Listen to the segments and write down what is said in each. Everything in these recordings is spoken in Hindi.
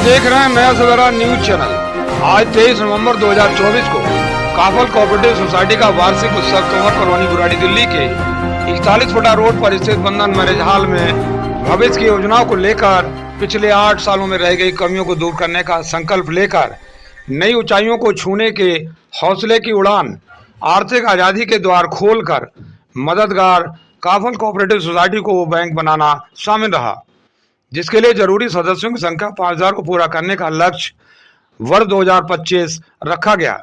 देख रहे हैं नया सवेरा न्यूज चैनल। आज 23 नवंबर 2024 को काफल कोऑपरेटिव सोसाइटी का वार्षिक उत्सव तोमर कॉलोनी बुराड़ी दिल्ली के 41 फुटा रोड पर स्थित बंधन मैरिज हॉल में भविष्य की योजनाओं को लेकर पिछले 8 सालों में रह गई कमियों को दूर करने का संकल्प लेकर नई ऊंचाइयों को छूने के हौसले की उड़ान, आर्थिक आजादी के द्वार खोलकर मददगार काफल कोऑपरेटिव सोसाइटी को बैंक बनाना शामिल रहा, जिसके लिए जरूरी सदस्यों की संख्या 5000 को पूरा करने का लक्ष्य वर्ष 2025 रखा गया।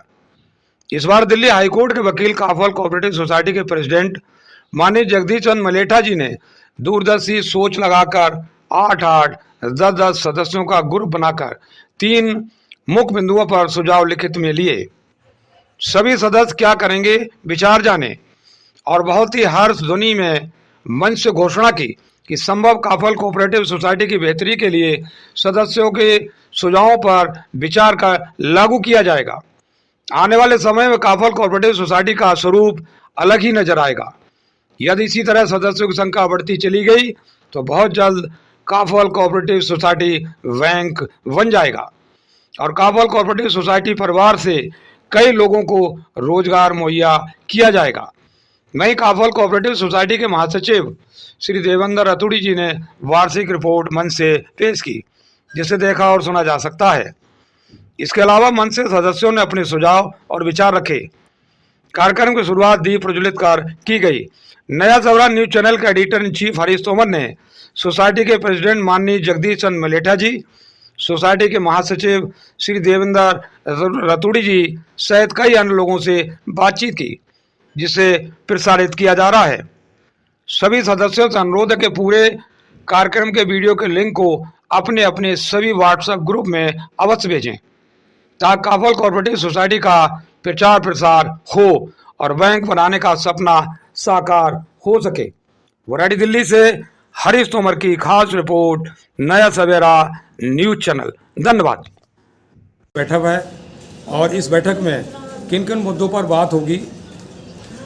इस बार दिल्ली हाईकोर्ट के वकील काफल कोऑपरेटिव सोसाइटी के प्रेसिडेंट माननीय जगदीश चंद्र मलेठा जी ने दूरदर्शी सोच लगाकर 8-8, 10-10 सदस्यों का ग्रुप बनाकर 3 मुख्य बिंदुओं पर सुझाव लिखित में लिए। सभी सदस्य क्या करेंगे विचार जाने और बहुत ही हर्ष ध्वनि में मंच से घोषणा की कि संभव काफल कोऑपरेटिव सोसाइटी की बेहतरी के लिए सदस्यों के सुझावों पर विचार कर लागू किया जाएगा। आने वाले समय में काफल कोऑपरेटिव सोसाइटी का स्वरूप अलग ही नजर आएगा। यदि इसी तरह सदस्यों की संख्या बढ़ती चली गई तो बहुत जल्द काफल कोऑपरेटिव सोसाइटी बैंक बन जाएगा और काफल कोऑपरेटिव सोसाइटी परिवार से कई लोगों को रोजगार मुहैया किया जाएगा। नई काफल कोऑपरेटिव सोसाइटी के महासचिव श्री देवेंद्र रतूड़ी जी ने वार्षिक रिपोर्ट मंच से पेश की, जिसे देखा और सुना जा सकता है। इसके अलावा मंच से सदस्यों ने अपने सुझाव और विचार रखे। कार्यक्रम की शुरुआत दीप प्रज्वलित कर की गई। नया सवेरा न्यूज चैनल के editor in chief Harish Tomar ने सोसाइटी के प्रेसिडेंट माननीय जगदीश चंद्र मलेठा जी, सोसाइटी के महासचिव श्री देवेंद्र रतूड़ी जी सहित कई अन्य लोगों से बातचीत की, जिसे प्रसारित किया जा रहा है। सभी सदस्यों से अनुरोध है कि पूरे कार्यक्रम के वीडियो के लिंक को अपने अपने सभी व्हाट्सएप ग्रुप में अवश्य भेजें, ताकि काफल कोऑपरेटिव सोसाइटी का प्रचार प्रसार हो और बैंक बनाने का सपना साकार हो सके। बुराड़ी दिल्ली से हरीश तोमर की खास रिपोर्ट, नया सवेरा न्यूज चैनल। धन्यवाद। बैठक है और इस बैठक में किन किन मुद्दों पर बात होगी।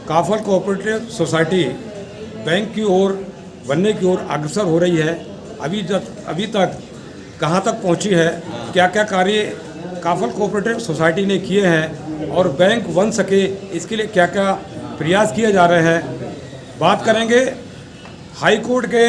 काफल कोऑपरेटिव सोसाइटी बैंक की ओर बनने की ओर अग्रसर हो रही है। अभी तक कहां तक पहुंची है, क्या क्या कार्य काफल कोऑपरेटिव सोसाइटी ने किए हैं और बैंक बन सके इसके लिए क्या क्या प्रयास किए जा रहे हैं। बात करेंगे हाई कोर्ट के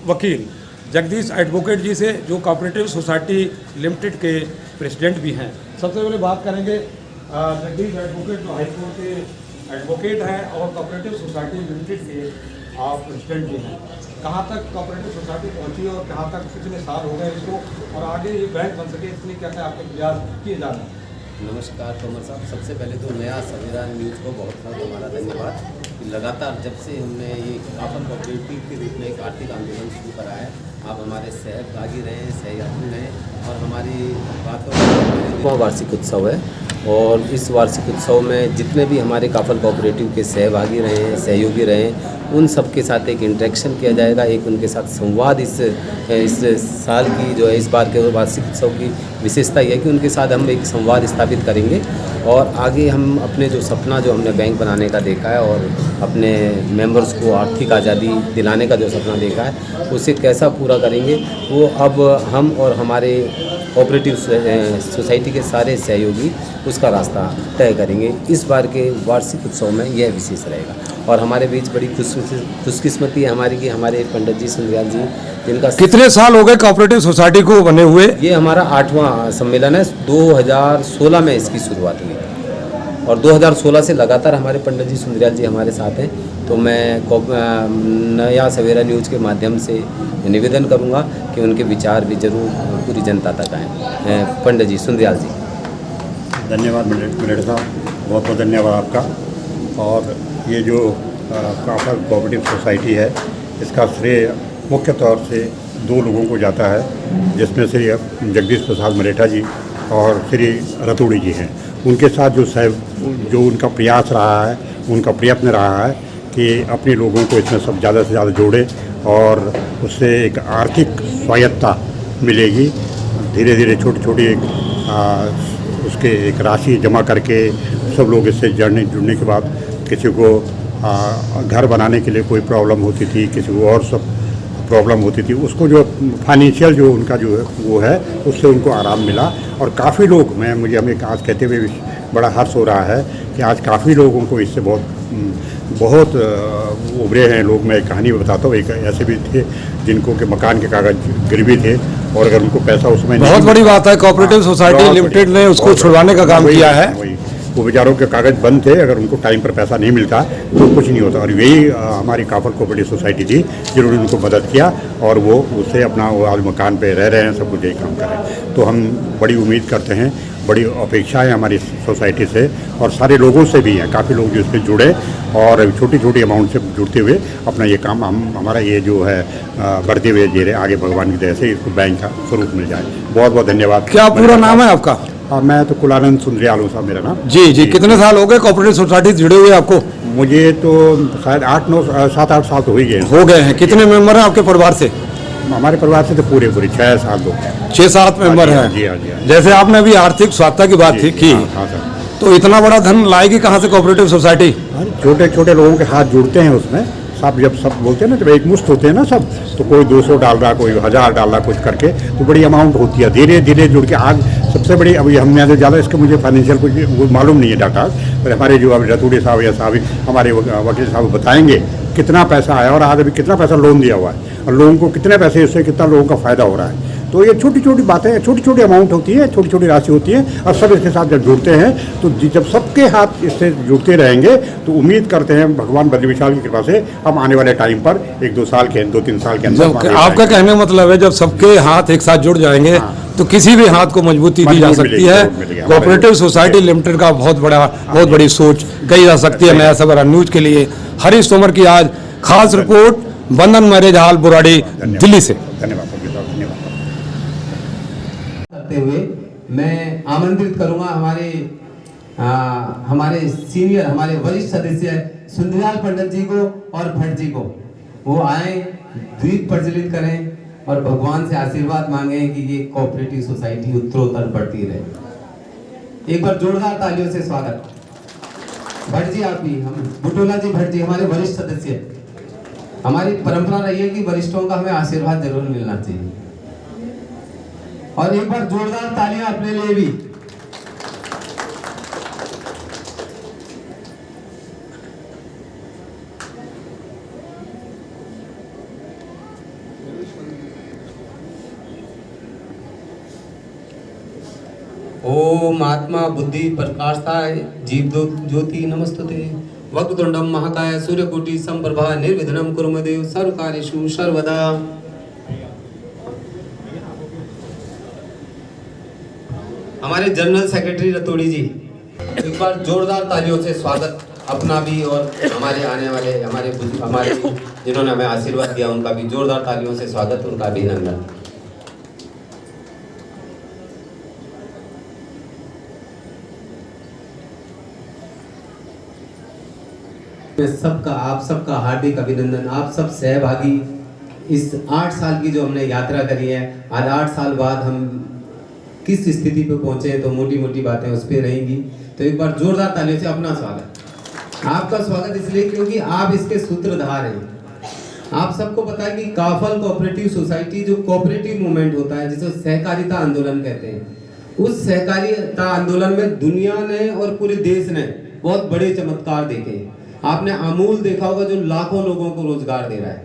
वकील जगदीश एडवोकेट जी से, जो कोऑपरेटिव सोसाइटी लिमिटेड के प्रेसिडेंट भी हैं। सबसे पहले बात करेंगे जगदीश एडवोकेट, जो हाई कोर्ट के एडवोकेट हैं और कोऑपरेटिव सोसाइटी लिमिटेड के आप प्रेसिडेंट भी हैं। कहाँ तक कोऑपरेटिव सोसाइटी पहुँची और कहाँ तक कितने साल हो गए इसको, और आगे ये बैंक बन सके इसलिए क्या क्या आपके प्रयास किए जा रहे हैं। नमस्कार तोमर साहब, सबसे पहले तो नया सवेरा न्यूज़ को बहुत बहुत हमारा धन्यवाद कि लगातार जब से हमने ये काफल कोऑपरेटिव के रूप में एक आर्थिक आंदोलन शुरू करा है, आप हमारे सहभागी रहे, सहयात्री रहे और हमारी बातों वार्षिक उत्सव है। और इस वार्षिक उत्सव में जितने भी हमारे काफल कोऑपरेटिव के सहभागी रहे हैं, सहयोगी रहे हैं, उन सब के साथ एक इंटरेक्शन किया जाएगा, एक उनके साथ संवाद। इस साल की जो है, इस बार के वार्षिक उत्सव की विशेषता यह है कि उनके साथ हम एक संवाद स्थापित करेंगे और आगे हम अपने जो सपना जो हमने बैंक बनाने का देखा है और अपने मेंबर्स को आर्थिक आज़ादी दिलाने का जो सपना देखा है, उसे कैसा पूरा करेंगे वो अब हम और हमारे कोऑपरेटिव सोसाइटी के सारे सहयोगी उसका रास्ता तय करेंगे। इस बार के वार्षिक उत्सव में यह विशेष रहेगा और हमारे बीच बड़ी खुशकिस्मती है हमारी कि हमारे पंडित जी सुंदरियाल जी, जिनका कितने साल हो गए कोऑपरेटिव सोसाइटी को बने हुए। ये हमारा 8वां सम्मेलन है। 2016 में इसकी शुरुआत हुई और 2016 से लगातार हमारे पंडित जी सुंदरियाल जी हमारे साथ हैं। तो मैं नया सवेरा न्यूज़ के माध्यम से निवेदन करूंगा कि उनके विचार भी जरूर पूरी जनता तक आएँ। पंडित जी सुंदरियाल जी। धन्यवाद मलेठा साहब, बहुत बहुत धन्यवाद आपका। और ये जो काफल कोऑपरेटिव सोसाइटी है, इसका श्रेय मुख्य तौर से 2 लोगों को जाता है, जिसमें श्री जगदीश प्रसाद मलेठा जी और श्री रतूड़ी जी हैं। उनके साथ जो उनका प्रयास रहा है, उनका प्रयत्न रहा है कि अपने लोगों को इसमें सब ज़्यादा से ज़्यादा जोड़े और उससे एक आर्थिक स्वायत्ता मिलेगी। धीरे धीरे छोटी छोटी उसके एक राशि जमा करके सब लोग इससे जुड़ने के बाद किसी को घर बनाने के लिए कोई प्रॉब्लम होती थी, किसी को और सब प्रॉब्लम होती थी, उसको जो फाइनेंशियल जो उनका जो है वो है, उससे उनको आराम मिला। और काफ़ी लोग, मुझे हमें आज कहते हुए बड़ा हर्ष हो रहा है कि आज काफ़ी लोगों को इससे बहुत उभरे हैं लोग। मैं एक कहानी बताता हूँ, एक ऐसे भी थे जिनको के मकान के कागज गिरवी थे, और अगर उनको पैसा उसमें बहुत बड़ी बात है, कोऑपरेटिव सोसाइटी लिमिटेड ने उसको छुड़वाने का काम किया है। वो बेचारों के कागज बंद थे, अगर उनको टाइम पर पैसा नहीं मिलता तो कुछ नहीं होता। और यही हमारी काफल कोऑपरेटिव सोसाइटी थी जिन्होंने उनको मदद किया, और वो उससे अपना वो आज मकान पे रह रहे हैं, सब कुछ यही काम कर रहे हैं। तो हम बड़ी उम्मीद करते हैं, बड़ी अपेक्षा है हमारी सोसाइटी से, और सारे लोगों से भी हैं। काफ़ी लोग जो इससे जुड़े और छोटी छोटी अमाउंट से जुड़ते हुए अपना ये काम हमारा ये जो है बढ़ते हुए जे आगे भगवान की दया से इसको बैंक का स्वरूप मिल जाए। बहुत बहुत धन्यवाद। क्या पूरा नाम है आपका? हाँ, मैं तो कुलानंद सुंदरियाल साहब मेरा नाम। जी, कितने साल हो गए कोऑपरेटिव सोसाइटी जुड़े हुए आपको? मुझे तो शायद 7-8 साल तो हो गए हैं। कितने मेंबर हैं आपके परिवार से? हमारे परिवार से तो पूरे 6 साल लोग, 6-7 मेंबर हैं। जी हाँ। जैसे आपने अभी आर्थिक स्वास्थ्य की बात की, हाँ सर। तो इतना बड़ा धन लाएगी कहाँ से कोऑपरेटिव सोसाइटी? छोटे छोटे लोगों के हाथ जुड़ते हैं उसमें। सब जब सब बोलते हैं ना, जब एक मुश्त होते हैं ना सब, तो कोई 200 डाल रहा, कोई 1000 डाल रहा, कुछ करके तो बड़ी अमाउंट होती है। धीरे धीरे जुड़ के आज सबसे बड़ी, अभी हमने तो ज़्यादा इसके मुझे फाइनेंशियल कुछ वो मालूम नहीं है डाटा, पर हमारे जो अभी रतूड़ी साहब या साहब हमारे वकील साहब बताएंगे कितना पैसा आया और आज अभी कितना पैसा लोन दिया हुआ है, और लोगों को कितने पैसे, इससे कितना लोगों का फ़ायदा हो रहा है। तो ये छोटी छोटी बातें, छोटी छोटी अमाउंट होती है, छोटी छोटी राशि होती है, और सब इसके साथ जब जुड़ते हैं तो जब सबके हाथ इससे जुड़ते रहेंगे तो उम्मीद करते हैं भगवान बद्री विशाल की कृपा से हम आने वाले टाइम पर 2-3 साल के अंदर। आपका कहने का मतलब है जब सबके हाथ एक साथ जुड़ जाएंगे तो किसी भी हाथ को मजबूती दी जा सकती है। कोऑपरेटिव सोसाइटी लिमिटेड का बहुत बड़ी सोच कही जा सकती है। नया सवेरा न्यूज के लिए हरीश तोमर की आज खास रिपोर्ट, बंधन मैरिज हॉल बुराड़ी, दिल्ली से। धन्यवाद। करते हुए मैं आमंत्रित करूंगा हमारे सीनियर, हमारे वरिष्ठ सदस्य सुंदरलाल पंडित जी को और भट्ट जी को, वो आए, द्वीप प्रज्वलित करें और भगवान से आशीर्वाद मांगे कि ये कोऑपरेटिव सोसाइटी उत्तरोत्तर बढ़ती रहे। एक बार जोरदार तालियों से स्वागत। भट्ट जी आप भी, हम बुटोला जी भट्ट जी हमारे वरिष्ठ सदस्य। हमारी परंपरा रही है कि वरिष्ठों का हमें आशीर्वाद जरूर मिलना चाहिए, और एक बार जोरदार तालियां अपने लिए भी। ओम आत्मा बुद्धि प्रकाशताय जीव ज्योति नमस्तुते वक्रतुंडम महाकाय सूर्यकोटि समप्रभा निर्विघ्नं कुरु मे देव सर्वकार्येषु सर्वदा। हमारे जनरल सेक्रेटरी रतोड़ी जी, एक बार जोरदार तालियों से स्वागत अपना भी और हमारे आने वाले हमारे जिन्होंने हमें आशीर्वाद दिया उनका भी जोरदार तालियों से स्वागत, उनका अभिनंदन। सबका, आप सबका हार्दिक अभिनंदन। आप सब सहभागी इस 8 साल की जो हमने यात्रा करी है, आज 8 साल बाद हम किस स्थिति पे पहुंचे हैं, तो मोटी मोटी बातें उस पर रहेंगी। तो एक बार जोरदार तालियों से अपना स्वागत। आपका स्वागत इसलिए क्योंकि आप इसके सूत्रधार हैं। आप सबको पता है कि काफल कोऑपरेटिव सोसाइटी जो कोऑपरेटिव मूवमेंट होता है, जिसे सहकारिता आंदोलन कहते हैं, उस सहकारिता आंदोलन में दुनिया ने और पूरे देश ने बहुत बड़े चमत्कार देखे। आपने अमूल देखा होगा जो लाखों लोगों को रोजगार दे रहा है।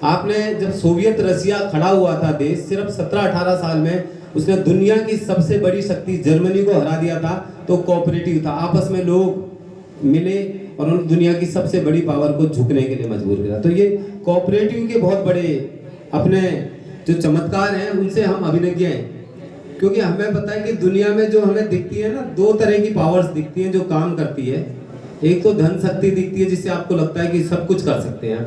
आपने जब सोवियत रशिया खड़ा हुआ था देश, सिर्फ 17-18 साल में उसने दुनिया की सबसे बड़ी शक्ति जर्मनी को हरा दिया था। तो कोऑपरेटिव था, आपस में लोग मिले और उन दुनिया की सबसे बड़ी पावर को झुकने के लिए मजबूर किया। तो ये कोऑपरेटिव के बहुत बड़े अपने जो चमत्कार हैं उनसे हम अभिज्ञ हैं, क्योंकि हमें पता है कि दुनिया में जो हमें दिखती है ना, 2 तरह की पावर्स दिखती हैं जो काम करती है। एक तो धन शक्ति दिखती है जिससे आपको लगता है कि सब कुछ कर सकते हैं,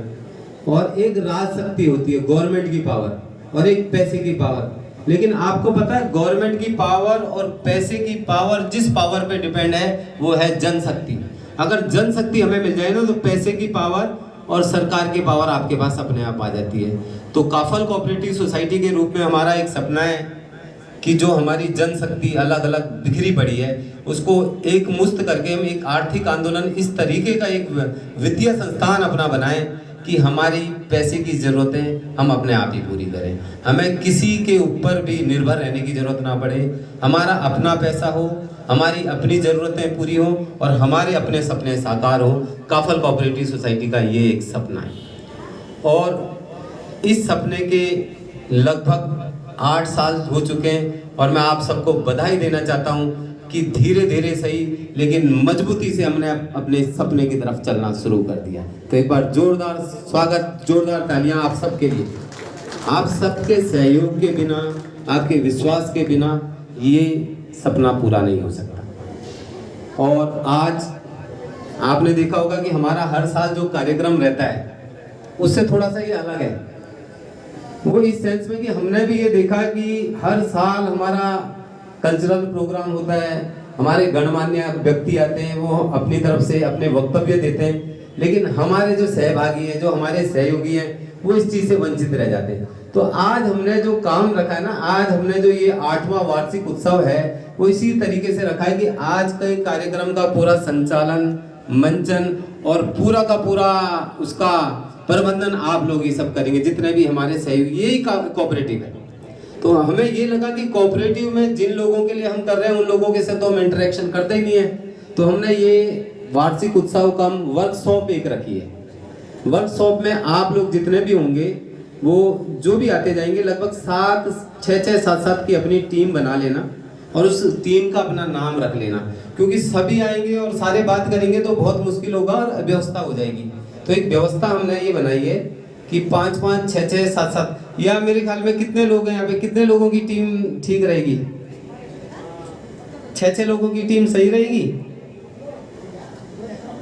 और एक राज शक्ति होती है, गवर्नमेंट की पावर, और एक पैसे की पावर। लेकिन आपको पता है गवर्नमेंट की पावर और पैसे की पावर जिस पावर पे डिपेंड है वो है जनशक्ति। अगर जनशक्ति हमें मिल जाए ना तो पैसे की पावर और सरकार की पावर आपके पास अपने आप आ जाती है। तो काफल कोऑपरेटिव सोसाइटी के रूप में हमारा एक सपना है कि जो हमारी जनशक्ति अलग अलग बिखरी पड़ी है उसको एक मुस्त करके हम एक आर्थिक आंदोलन, इस तरीके का एक वित्तीय संस्थान अपना बनाएं कि हमारी पैसे की ज़रूरतें हम अपने आप ही पूरी करें, हमें किसी के ऊपर भी निर्भर रहने की ज़रूरत ना पड़े, हमारा अपना पैसा हो, हमारी अपनी ज़रूरतें पूरी हों और हमारे अपने सपने साकार हों। काफल कोऑपरेटिव सोसाइटी का ये एक सपना है और इस सपने के लगभग 8 साल हो चुके हैं और मैं आप सबको बधाई देना चाहता हूँ कि धीरे धीरे सही लेकिन मजबूती से हमने अपने सपने की तरफ चलना शुरू कर दिया। तो एक बार जोरदार स्वागत, जोरदार तालियां आप सबके लिए। आप सबके सहयोग के बिना, आपके विश्वास के बिना ये सपना पूरा नहीं हो सकता। और आज आपने देखा होगा कि हमारा हर साल जो कार्यक्रम रहता है उससे थोड़ा सा ये अलग है। वो इस सेंस में कि हमने भी ये देखा कि हर साल हमारा कल्चरल प्रोग्राम होता है, हमारे गणमान्य व्यक्ति आते हैं, वो अपनी तरफ से अपने वक्तव्य देते हैं, लेकिन हमारे जो सहभागी हैं, जो हमारे सहयोगी हैं, वो इस चीज़ से वंचित रह जाते हैं। तो आज हमने जो काम रखा है ना, आज हमने जो ये 8वां वार्षिक उत्सव है वो इसी तरीके से रखा है कि आज के कार्यक्रम का पूरा संचालन, मंचन और पूरा का पूरा उसका प्रबंधन आप लोग ये सब करेंगे, जितने भी हमारे सहयोगी, यही कोऑपरेटिव है। तो हमें ये लगा कि कोऑपरेटिव में जिन लोगों के लिए हम कर रहे हैं उन लोगों के साथ तो हम इंटरेक्शन करते ही नहीं है, तो हमने ये वार्षिक उत्सव कम वर्कशॉप एक रखी है। वर्कशॉप में आप लोग जितने भी होंगे वो जो भी आते जाएंगे, लगभग 7 की अपनी टीम बना लेना और उस टीम का अपना नाम रख लेना, क्योंकि सभी आएंगे और सारे बात करेंगे तो बहुत मुश्किल होगा और व्यवस्था हो जाएगी। तो एक व्यवस्था हमने ये बनाई है कि 5-5, 6-6, 7-7 या मेरे ख्याल में कितने लोग हैं यहाँ पे, कितने लोगों की टीम ठीक रहेगी? 6-6 लोगों की टीम सही रहेगी?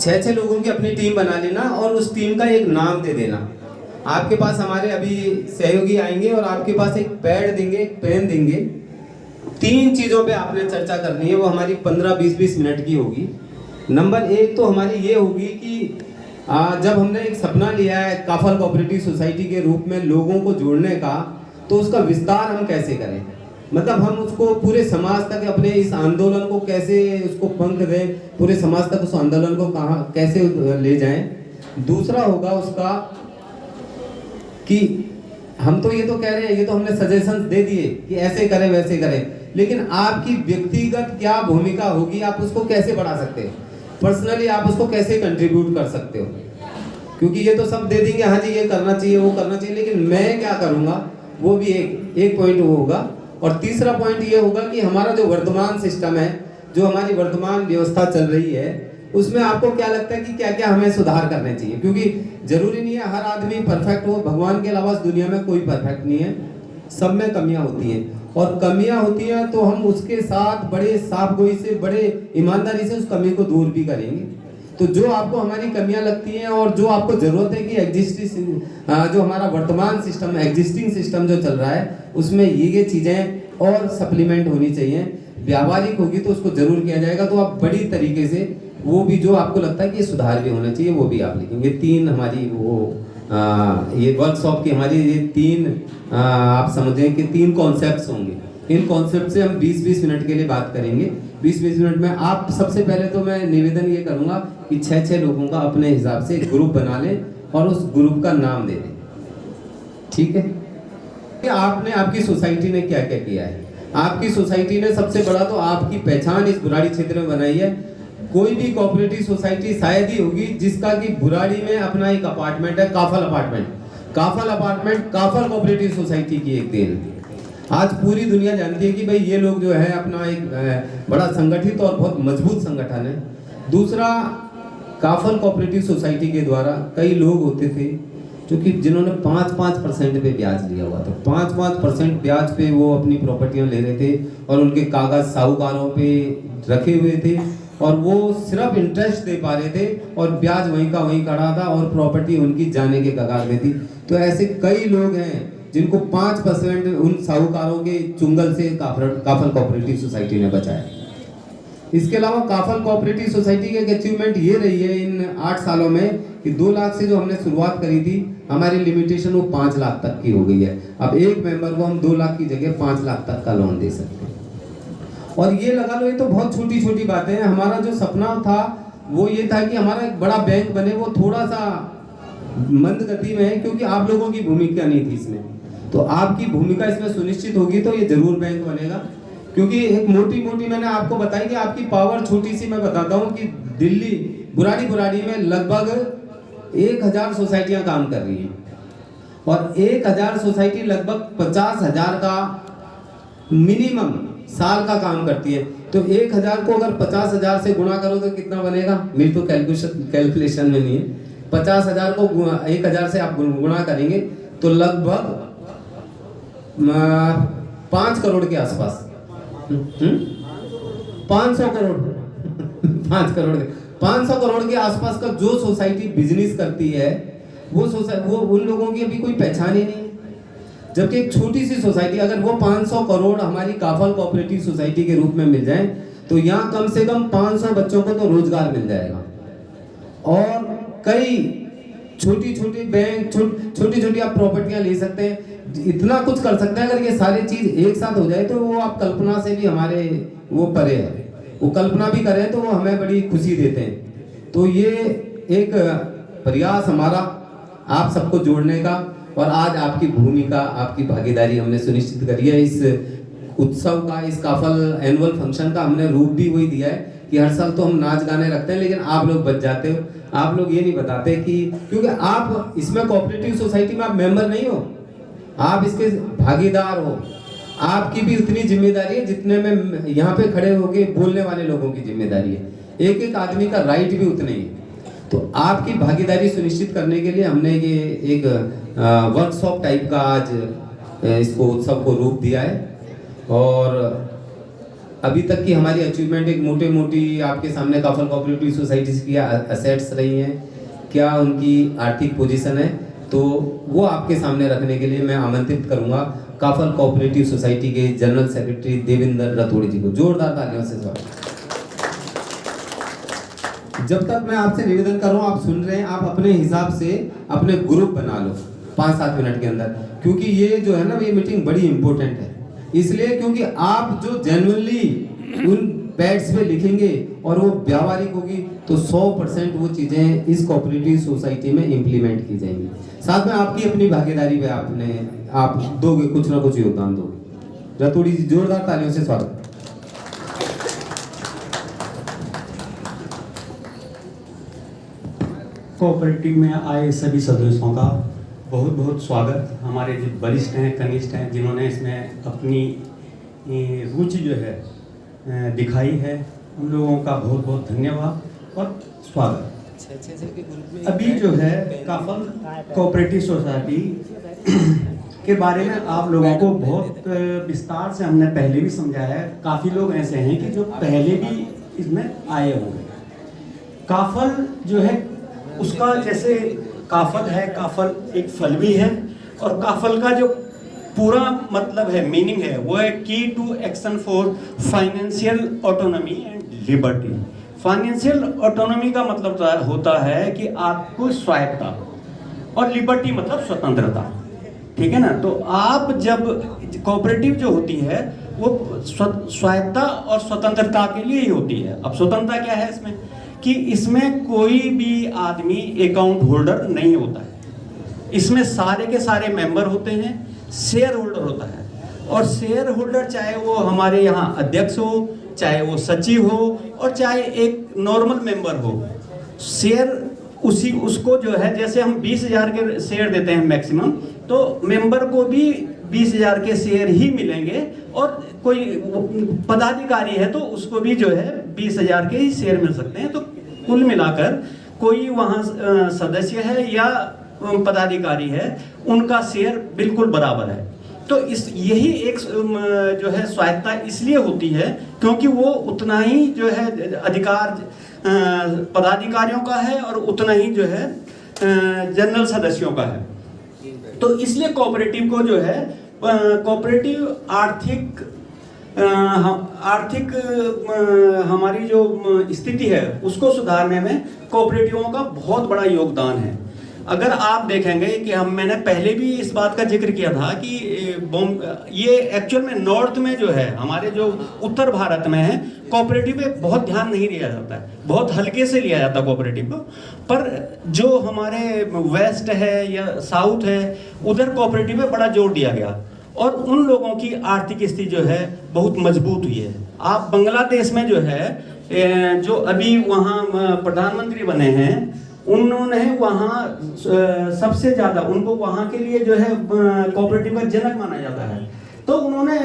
6-6 लोगों की अपनी टीम बना लेना और उस टीम का एक नाम दे देना। आपके पास हमारे अभी सहयोगी आएंगे और आपके पास एक पैड देंगे, एक पेन देंगे। 3 चीज़ों पे आपने चर्चा करनी है, वो हमारी 15-20 मिनट की होगी। नंबर 1 तो हमारी ये होगी कि जब हमने एक सपना लिया है काफल कोऑपरेटिव सोसाइटी के रूप में लोगों को जोड़ने का, तो उसका विस्तार हम कैसे करें, मतलब हम उसको पूरे समाज तक अपने इस आंदोलन को कैसे उसको पंख दें, पूरे समाज तक उस आंदोलन को कहाँ कैसे ले जाएं। दूसरा होगा उसका कि हम तो ये तो कह रहे हैं, ये तो हमने सजेशंस दे दिए कि ऐसे करें वैसे करें, लेकिन आपकी व्यक्तिगत क्या भूमिका होगी, आप उसको कैसे बढ़ा सकते हैं, पर्सनली आप उसको कैसे कंट्रीब्यूट कर सकते हो। क्योंकि ये तो सब दे देंगे, हाँ जी ये करना चाहिए वो करना चाहिए, लेकिन मैं क्या करूँगा वो भी एक पॉइंट वो होगा। और तीसरा पॉइंट ये होगा कि हमारा जो वर्तमान सिस्टम है, जो हमारी वर्तमान व्यवस्था चल रही है, उसमें आपको क्या लगता है कि क्या क्या हमें सुधार करने चाहिए। क्योंकि जरूरी नहीं है हर आदमी परफेक्ट हो, भगवान के अलावा दुनिया में कोई परफेक्ट नहीं है, सब में कमियां होती हैं और कमियां होती हैं तो हम उसके साथ बड़े साफगोई से, बड़े ईमानदारी से उस कमी को दूर भी करेंगे। तो जो आपको हमारी कमियां लगती हैं और जो आपको जरूरत है कि एग्जिस्टिंग जो हमारा वर्तमान सिस्टम, एग्जिस्टिंग सिस्टम जो चल रहा है, उसमें ये चीज़ें और सप्लीमेंट होनी चाहिए, व्यावहारिक होगी तो उसको जरूर किया जाएगा। तो आप बड़ी तरीके से वो भी जो आपको लगता है कि ये सुधार भी होना चाहिए वो भी आप लिखेंगे। 3 हमारी वो ये वर्कशॉप की हमारी ये 3 आप समझें कि 3 कॉन्सेप्ट्स होंगे। इन कॉन्सेप्ट से हम 20-20 मिनट के लिए बात करेंगे। 20-20 मिनट में आप सबसे पहले तो मैं निवेदन ये करूंगा कि 6-6 लोगों का अपने हिसाब से ग्रुप बना लें और उस ग्रुप का नाम दे दें, ठीक है। कि आपने, आपकी सोसाइटी ने क्या क्या किया है। आपकी सोसाइटी ने सबसे बड़ा तो आपकी पहचान इस बुराड़ी क्षेत्र में बनाई है। कोई भी कोऑपरेटिव सोसाइटी शायद ही होगी जिसका कि बुराड़ी में अपना एक अपार्टमेंट है, काफल अपार्टमेंट। काफल अपार्टमेंट काफल कोऑपरेटिव सोसाइटी की एक देन। आज पूरी दुनिया जानती है कि भाई ये लोग जो है अपना एक बड़ा संगठित और बहुत मजबूत संगठन है। दूसरा, काफल कोऑपरेटिव सोसाइटी के द्वारा कई लोग होते थे जो कि जिन्होंने 5-5% पे ब्याज लिया हुआ था। 5-5% ब्याज पे वो अपनी प्रॉपर्टियां ले रहे थे और उनके कागज साहूकारों पे रखे हुए थे और वो सिर्फ इंटरेस्ट दे पा रहे थे और ब्याज वहीं का वहीं खड़ा था और प्रॉपर्टी उनकी जाने के कगार में थी। तो ऐसे कई लोग हैं जिनको 5% उन साहूकारों के चुंगल से काफल कोऑपरेटिव सोसाइटी ने बचाया। इसके अलावा काफल कोऑपरेटिव सोसाइटी की एक अचीवमेंट ये रही है इन 8 सालों में कि 2 लाख से जो हमने शुरुआत करी थी, हमारी लिमिटेशन वो 5 लाख तक की हो गई है। अब एक मेंबर को हम 2 लाख की जगह 5 लाख तक का लोन दे सकते हैं। और ये लगा लो, ये तो बहुत छोटी छोटी बातें हैं। हमारा जो सपना था वो ये था कि हमारा एक बड़ा बैंक बने, वो थोड़ा सा मंद गति में है क्योंकि आप लोगों की भूमिका नहीं थी इसमें। तो आपकी भूमिका इसमें सुनिश्चित होगी तो ये जरूर बैंक बनेगा। क्योंकि एक मोटी मैंने आपको बताई कि आपकी पावर छोटी सी मैं बताता हूँ कि दिल्ली बुराड़ी में लगभग 1000 सोसाइटियां काम कर रही हैं और 1000 सोसाइटी लगभग 50,000 का मिनिमम साल का काम करती है। तो 1000 को अगर 50,000 से गुणा करो तो कितना बनेगा? मेरी तो कैलकुलेशन में नहीं है। 50,000 को 1000 से आप गुणा करेंगे तो लगभग 5 करोड़ के आसपास 500 करोड़ 500 करोड़ के आसपास का जो सोसाइटी बिजनेस करती है वो उन लोगों की अभी कोई पहचान ही नहीं है। जबकि एक छोटी सी सोसाइटी अगर वो 500 करोड़ हमारी काफल कोऑपरेटिव सोसाइटी के रूप में मिल जाए तो यहाँ कम से कम 500 बच्चों को तो रोजगार मिल जाएगा और कई छोटी बैंक छोटी आप प्रॉपर्टियां ले सकते हैं। इतना कुछ कर सकते हैं। अगर ये सारी चीज एक साथ हो जाए तो वो आप कल्पना से भी हमारे वो परे है। वो कल्पना भी करें तो वो हमें बड़ी खुशी देते हैं। तो ये एक प्रयास हमारा आप सबको जोड़ने का और आज आपकी भूमिका आपकी भागीदारी हमने सुनिश्चित करी है। इस उत्सव का, इस काफल एनुअल फंक्शन का हमने रूप भी वही दिया है कि हर साल तो हम नाच गाने रखते हैं लेकिन आप लोग बच जाते हो। आप लोग ये नहीं बताते कि क्योंकि आप इसमें कोऑपरेटिव सोसाइटी में आप मेंबर नहीं हो, आप इसके भागीदार हो। आपकी भी उतनी जिम्मेदारी है जितने में यहाँ पे खड़े होके बोलने वाले लोगों की जिम्मेदारी है। एक आदमी का राइट भी उतने ही। तो आपकी भागीदारी सुनिश्चित करने के लिए हमने ये एक वर्कशॉप टाइप का आज इसको उत्सव को रूप दिया है। और अभी तक की हमारी अचीवमेंट एक मोटी आपके सामने काफल कोऑपरेटिव सोसाइटीज की असेट्स रही हैं, क्या उनकी आर्थिक पोजीशन है, तो वो आपके सामने रखने के लिए मैं आमंत्रित करूंगा काफल कोऑपरेटिव सोसाइटी के जनरल सेक्रेटरी देवेंद्र रतोड़ी जी को। जोरदार तालियों से स्वागत। जब तक मैं आपसे निवेदन कर रहा हूँ, आप सुन रहे हैं, आप अपने हिसाब से अपने ग्रुप बना लो 5-7 मिनट के अंदर, क्योंकि ये जो है ना ये मीटिंग बड़ी इंपॉर्टेंट है। इसलिए क्योंकि आप जो जेन्युइनली उन पैड्स पे लिखेंगे और वो व्यावहारिक होगी तो 100% वो चीजें इस कोऑपरेटिव सोसाइटी में इम्प्लीमेंट की जाएंगी। साथ में आपकी अपनी भागीदारी पे आप दोगे, कुछ ना कुछ योगदान दोगे। रतोड़ी जी, जोरदार तालियों से स्वागत। कोऑपरेटिव में आए सभी सदस्यों का बहुत बहुत स्वागत। हमारे जो वरिष्ठ हैं, कनिष्ठ हैं, जिन्होंने इसमें अपनी रुचि जो है दिखाई है, उन लोगों का बहुत बहुत धन्यवाद और स्वागत। अभी जो है काफल कोऑपरेटिव सोसाइटी के बारे में आप लोगों को बहुत विस्तार से हमने पहले भी समझाया है। काफ़ी लोग ऐसे हैं कि जो पहले भी इसमें आए होंगे। काफल जो है उसका जैसे काफल है, काफल एक फल भी है और काफल का जो पूरा मतलब है, मीनिंग है, वो है की to action for financial autonomy and liberty. Financial autonomy का मतलब होता है कि आपको स्वायत्ता और लिबर्टी मतलब स्वतंत्रता, ठीक है ना। तो आप जब कोऑपरेटिव जो होती है वो स्वायत्ता और स्वतंत्रता के लिए ही होती है। अब स्वतंत्रता क्या है इसमें कि इसमें कोई भी आदमी अकाउंट होल्डर नहीं होता है। इसमें सारे के सारे मेंबर होते हैं, शेयर होल्डर होता है और शेयर होल्डर चाहे वो हमारे यहाँ अध्यक्ष हो, चाहे वो सचिव हो और चाहे एक नॉर्मल मेंबर हो, शेयर उसको जो है, जैसे हम 20,000 के शेयर देते हैं मैक्सिमम, तो मेंबर को भी 20,000 के शेयर ही मिलेंगे और कोई पदाधिकारी है तो उसको भी जो है 20,000 के ही शेयर मिल सकते हैं। तो कुल मिलाकर कोई वहाँ सदस्य है या पदाधिकारी है, उनका शेयर बिल्कुल बराबर है। तो यही एक जो है स्वायत्ता इसलिए होती है क्योंकि वो उतना ही जो है अधिकार पदाधिकारियों का है और उतना ही जो है जनरल सदस्यों का है। तो इसलिए कोऑपरेटिव को जो है कोऑपरेटिव आर्थिक हमारी जो स्थिति है उसको सुधारने में कोऑपरेटिवों का बहुत बड़ा योगदान है। अगर आप देखेंगे कि मैंने पहले भी इस बात का जिक्र किया था कि ये एक्चुअल में नॉर्थ में जो है, हमारे जो उत्तर भारत में है, कोऑपरेटिव पे बहुत ध्यान नहीं दिया जाता है, बहुत हल्के से लिया जाता है कोऑपरेटिव को। पर जो हमारे वेस्ट है या साउथ है, उधर कोऑपरेटिव पे बड़ा जोर दिया गया और उन लोगों की आर्थिक स्थिति जो है बहुत मजबूत हुई है। आप बांग्लादेश में जो है, जो अभी वहाँ प्रधानमंत्री बने हैं, उन्होंने वहाँ सबसे ज़्यादा, उनको वहाँ के लिए जो है कोऑपरेटिव का जनक माना जाता है। तो उन्होंने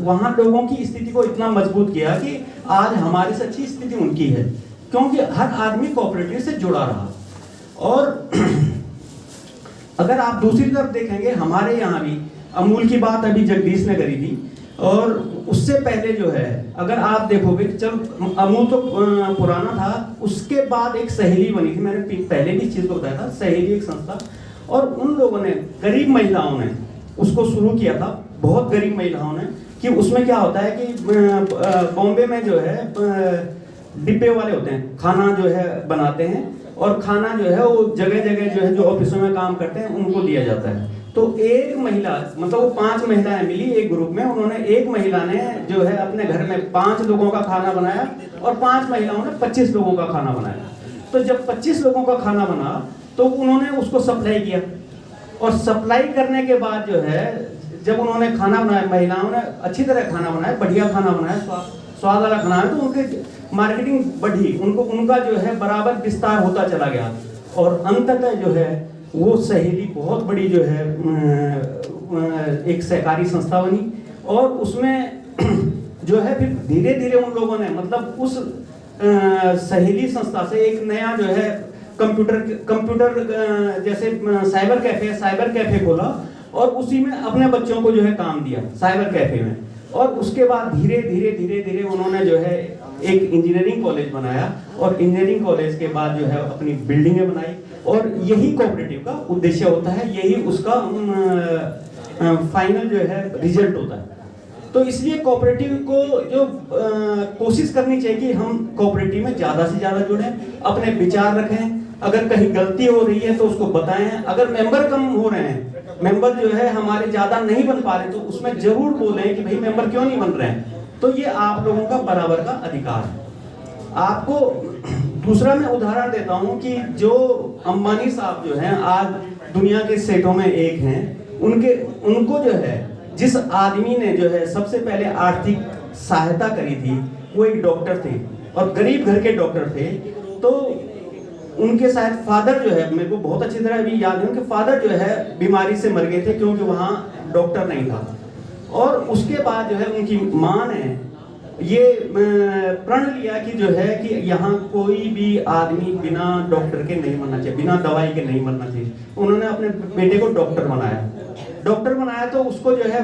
वहाँ लोगों की स्थिति को इतना मजबूत किया कि आज हमारे से अच्छी स्थिति उनकी है, क्योंकि हर आदमी कोऑपरेटिव से जुड़ा रहा। और अगर आप दूसरी तरफ देखेंगे, हमारे यहाँ भी अमूल की बात अभी जगदीश ने करी थी, और उससे पहले जो है अगर आप देखोगे, जब अमूल तो पुराना था, उसके बाद एक सहेली बनी थी, मैंने पहले भी इस चीज़ को बताया था, सहेली एक संस्था, और उन लोगों ने, गरीब महिलाओं ने उसको शुरू किया था, बहुत गरीब महिलाओं ने, कि उसमें क्या होता है कि बॉम्बे में जो है डिब्बे वाले होते हैं, खाना जो है बनाते हैं, और खाना जो है वो जगह जगह जो है जो ऑफिसों में काम करते हैं उनको दिया जाता है। तो एक महिला, मतलब वो 5 महिलाएं मिली एक ग्रुप में, उन्होंने, एक महिला ने जो है अपने घर में 5 लोगों का खाना बनाया और 5 महिलाओं ने 25 लोगों का खाना बनाया। तो जब 25 लोगों का खाना बना तो उन्होंने उसको सप्लाई किया, और सप्लाई करने के बाद जो है जब उन्होंने खाना बनाया, महिलाओं ने अच्छी तरह खाना बनाया, बढ़िया खाना बनाया, स्वाद वाला खाना है, तो उनकी मार्केटिंग बढ़ी, उनका जो है बराबर विस्तार होता चला गया, और अंततः जो है वो सहेली बहुत बड़ी जो है एक सहकारी संस्था बनी, और उसमें जो है फिर धीरे धीरे उन लोगों ने, मतलब उस सहेली संस्था से एक नया जो है कंप्यूटर जैसे साइबर कैफे खोला, और उसी में अपने बच्चों को जो है काम दिया साइबर कैफे में। और उसके बाद धीरे धीरे उन्होंने जो है एक इंजीनियरिंग कॉलेज बनाया, और इंजीनियरिंग कॉलेज के बाद जो है अपनी बिल्डिंगें बनाई, और यही कोऑपरेटिव का उद्देश्य होता है, यही उसका फाइनल जो है रिजल्ट होता है। तो इसलिए कोऑपरेटिव को जो कोशिश करनी चाहिए कि हम कोऑपरेटिव में ज़्यादा से ज़्यादा जुड़ें, अपने विचार रखें, अगर कहीं गलती हो रही है तो उसको बताएं, अगर मेंबर कम हो रहे हैं, मेंबर जो है हमारे ज़्यादा नहीं बन पा रहे, तो उसमें ज़रूर बोलें कि भाई मेंबर क्यों नहीं बन रहे हैं। तो ये आप लोगों का बराबर का अधिकार है। आपको दूसरा मैं उदाहरण देता हूं कि जो अंबानी साहब जो हैं आज दुनिया के सेठों में एक हैं, उनको जो है जिस आदमी ने जो है सबसे पहले आर्थिक सहायता करी थी वो एक डॉक्टर थे, और गरीब घर के डॉक्टर थे। तो उनके शायद फादर जो है, मेरे को बहुत अच्छी तरह अभी याद है, उनके फादर जो है बीमारी से मर गए थे क्योंकि वहाँ डॉक्टर नहीं था। और उसके बाद जो है उनकी माँ ने ये प्रण लिया कि जो है कि यहाँ कोई भी आदमी बिना डॉक्टर के नहीं मरना चाहिए, बिना दवाई के नहीं मरना चाहिए। उन्होंने अपने बेटे को डॉक्टर बनाया तो उसको जो है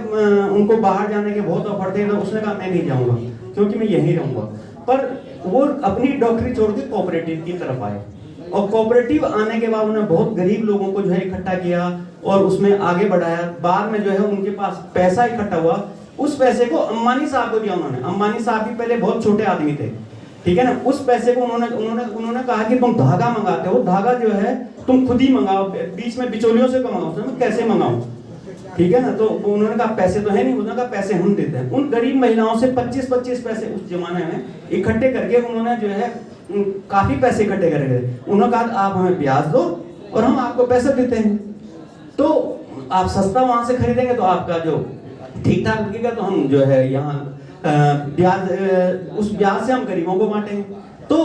उनको बाहर जाने के बहुत ऑफर थे, तो उसने कहा मैं नहीं जाऊँगा क्योंकि मैं यहीं रहूँगा। पर वो अपनी डॉक्टरी छोड़ के कोऑपरेटिव की तरफ आए, और कोऑपरेटिव आने के बाद उन्होंने बहुत गरीब लोगों को जो है इकट्ठा किया और उसमें आगे बढ़ाया। बाद में जो है उनके पास पैसा इकट्ठा हुआ, उस पैसे को अंबानी साहब को दिया उन्होंने। अंबानी साहब भी पहले बहुत छोटे आदमी थे, ठीक है ना। उस पैसे को उन्होंने कहा कि तुम धागा मंगाते हो, धागा जो है तुम खुद ही मंगाओ, बीच में बिचौलियों से मंगाओ। मैं कैसे मंगाऊं, ठीक है ना। तो उन्होंने कहा पैसे तो है नहीं, उन्होंने कहा पैसे हम देते हैं। उन गरीब महिलाओं से 25-25 पैसे उस जमाने में इकट्ठे करके उन्होंने जो है काफी पैसे इकट्ठे करे। उन्होंने कहा आप हमें ब्याज दो और हम आपको पैसे देते हैं, तो आप सस्ता वहां से खरीदेंगे तो आपका जो ठीक ठाक बिकेगा, तो हम जो है यहाँ ब्याज, उस ब्याज से हम गरीबों को बांटेंगे। तो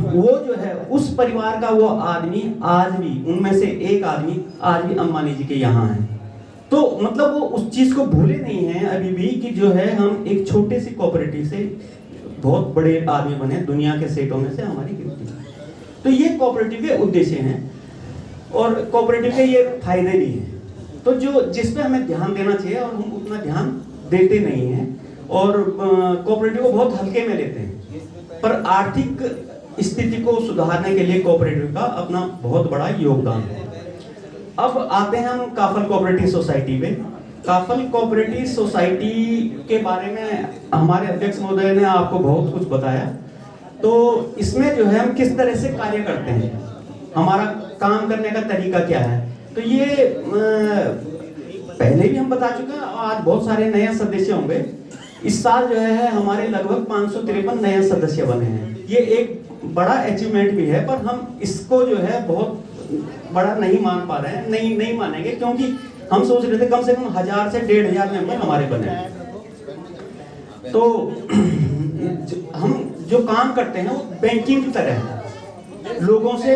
वो जो है उस परिवार का वो आदमी आज भी, उनमें से एक आदमी आज भी अंबानी जी के यहाँ है। तो मतलब वो उस चीज को भूले नहीं हैं अभी भी कि जो है हम एक छोटे से कोऑपरेटिव से बहुत बड़े आदमी बने, दुनिया के सेठों में से हमारी गिनती। तो ये कोऑपरेटिव के उद्देश्य हैं और कोऑपरेटिव के ये फायदे भी हैं। तो जो जिस पे हमें ध्यान देना चाहिए और हम उतना ध्यान देते नहीं हैं और कोऑपरेटिव को बहुत हल्के में लेते हैं। पर आर्थिक स्थिति को सुधारने के लिए कोऑपरेटिव का अपना बहुत बड़ा योगदान है। अब आते हैं हम काफल कोऑपरेटिव सोसाइटी पे। काफल कोऑपरेटिव सोसाइटी के बारे में हमारे अध्यक्ष महोदय ने आपको बहुत कुछ बताया। तो इसमें जो है हम किस तरह से कार्य करते हैं, हमारा काम करने का तरीका क्या है। तो ये पहले भी हम बता चुके हैं, आज बहुत सारे नए सदस्य होंगे। इस साल जो है हमारे लगभग 553 नए सदस्य बने हैं। ये एक बड़ा अचीवमेंट भी है, पर हम इसको जो है बहुत बड़ा नहीं मान पा रहे हैं, नहीं मानेंगे, क्योंकि हम सोच रहे थे कम से कम 1000 से 1500 मेंबर हमारे बने। तो हम जो काम करते हैं वो बैंकिंग की तरह है। लोगों से,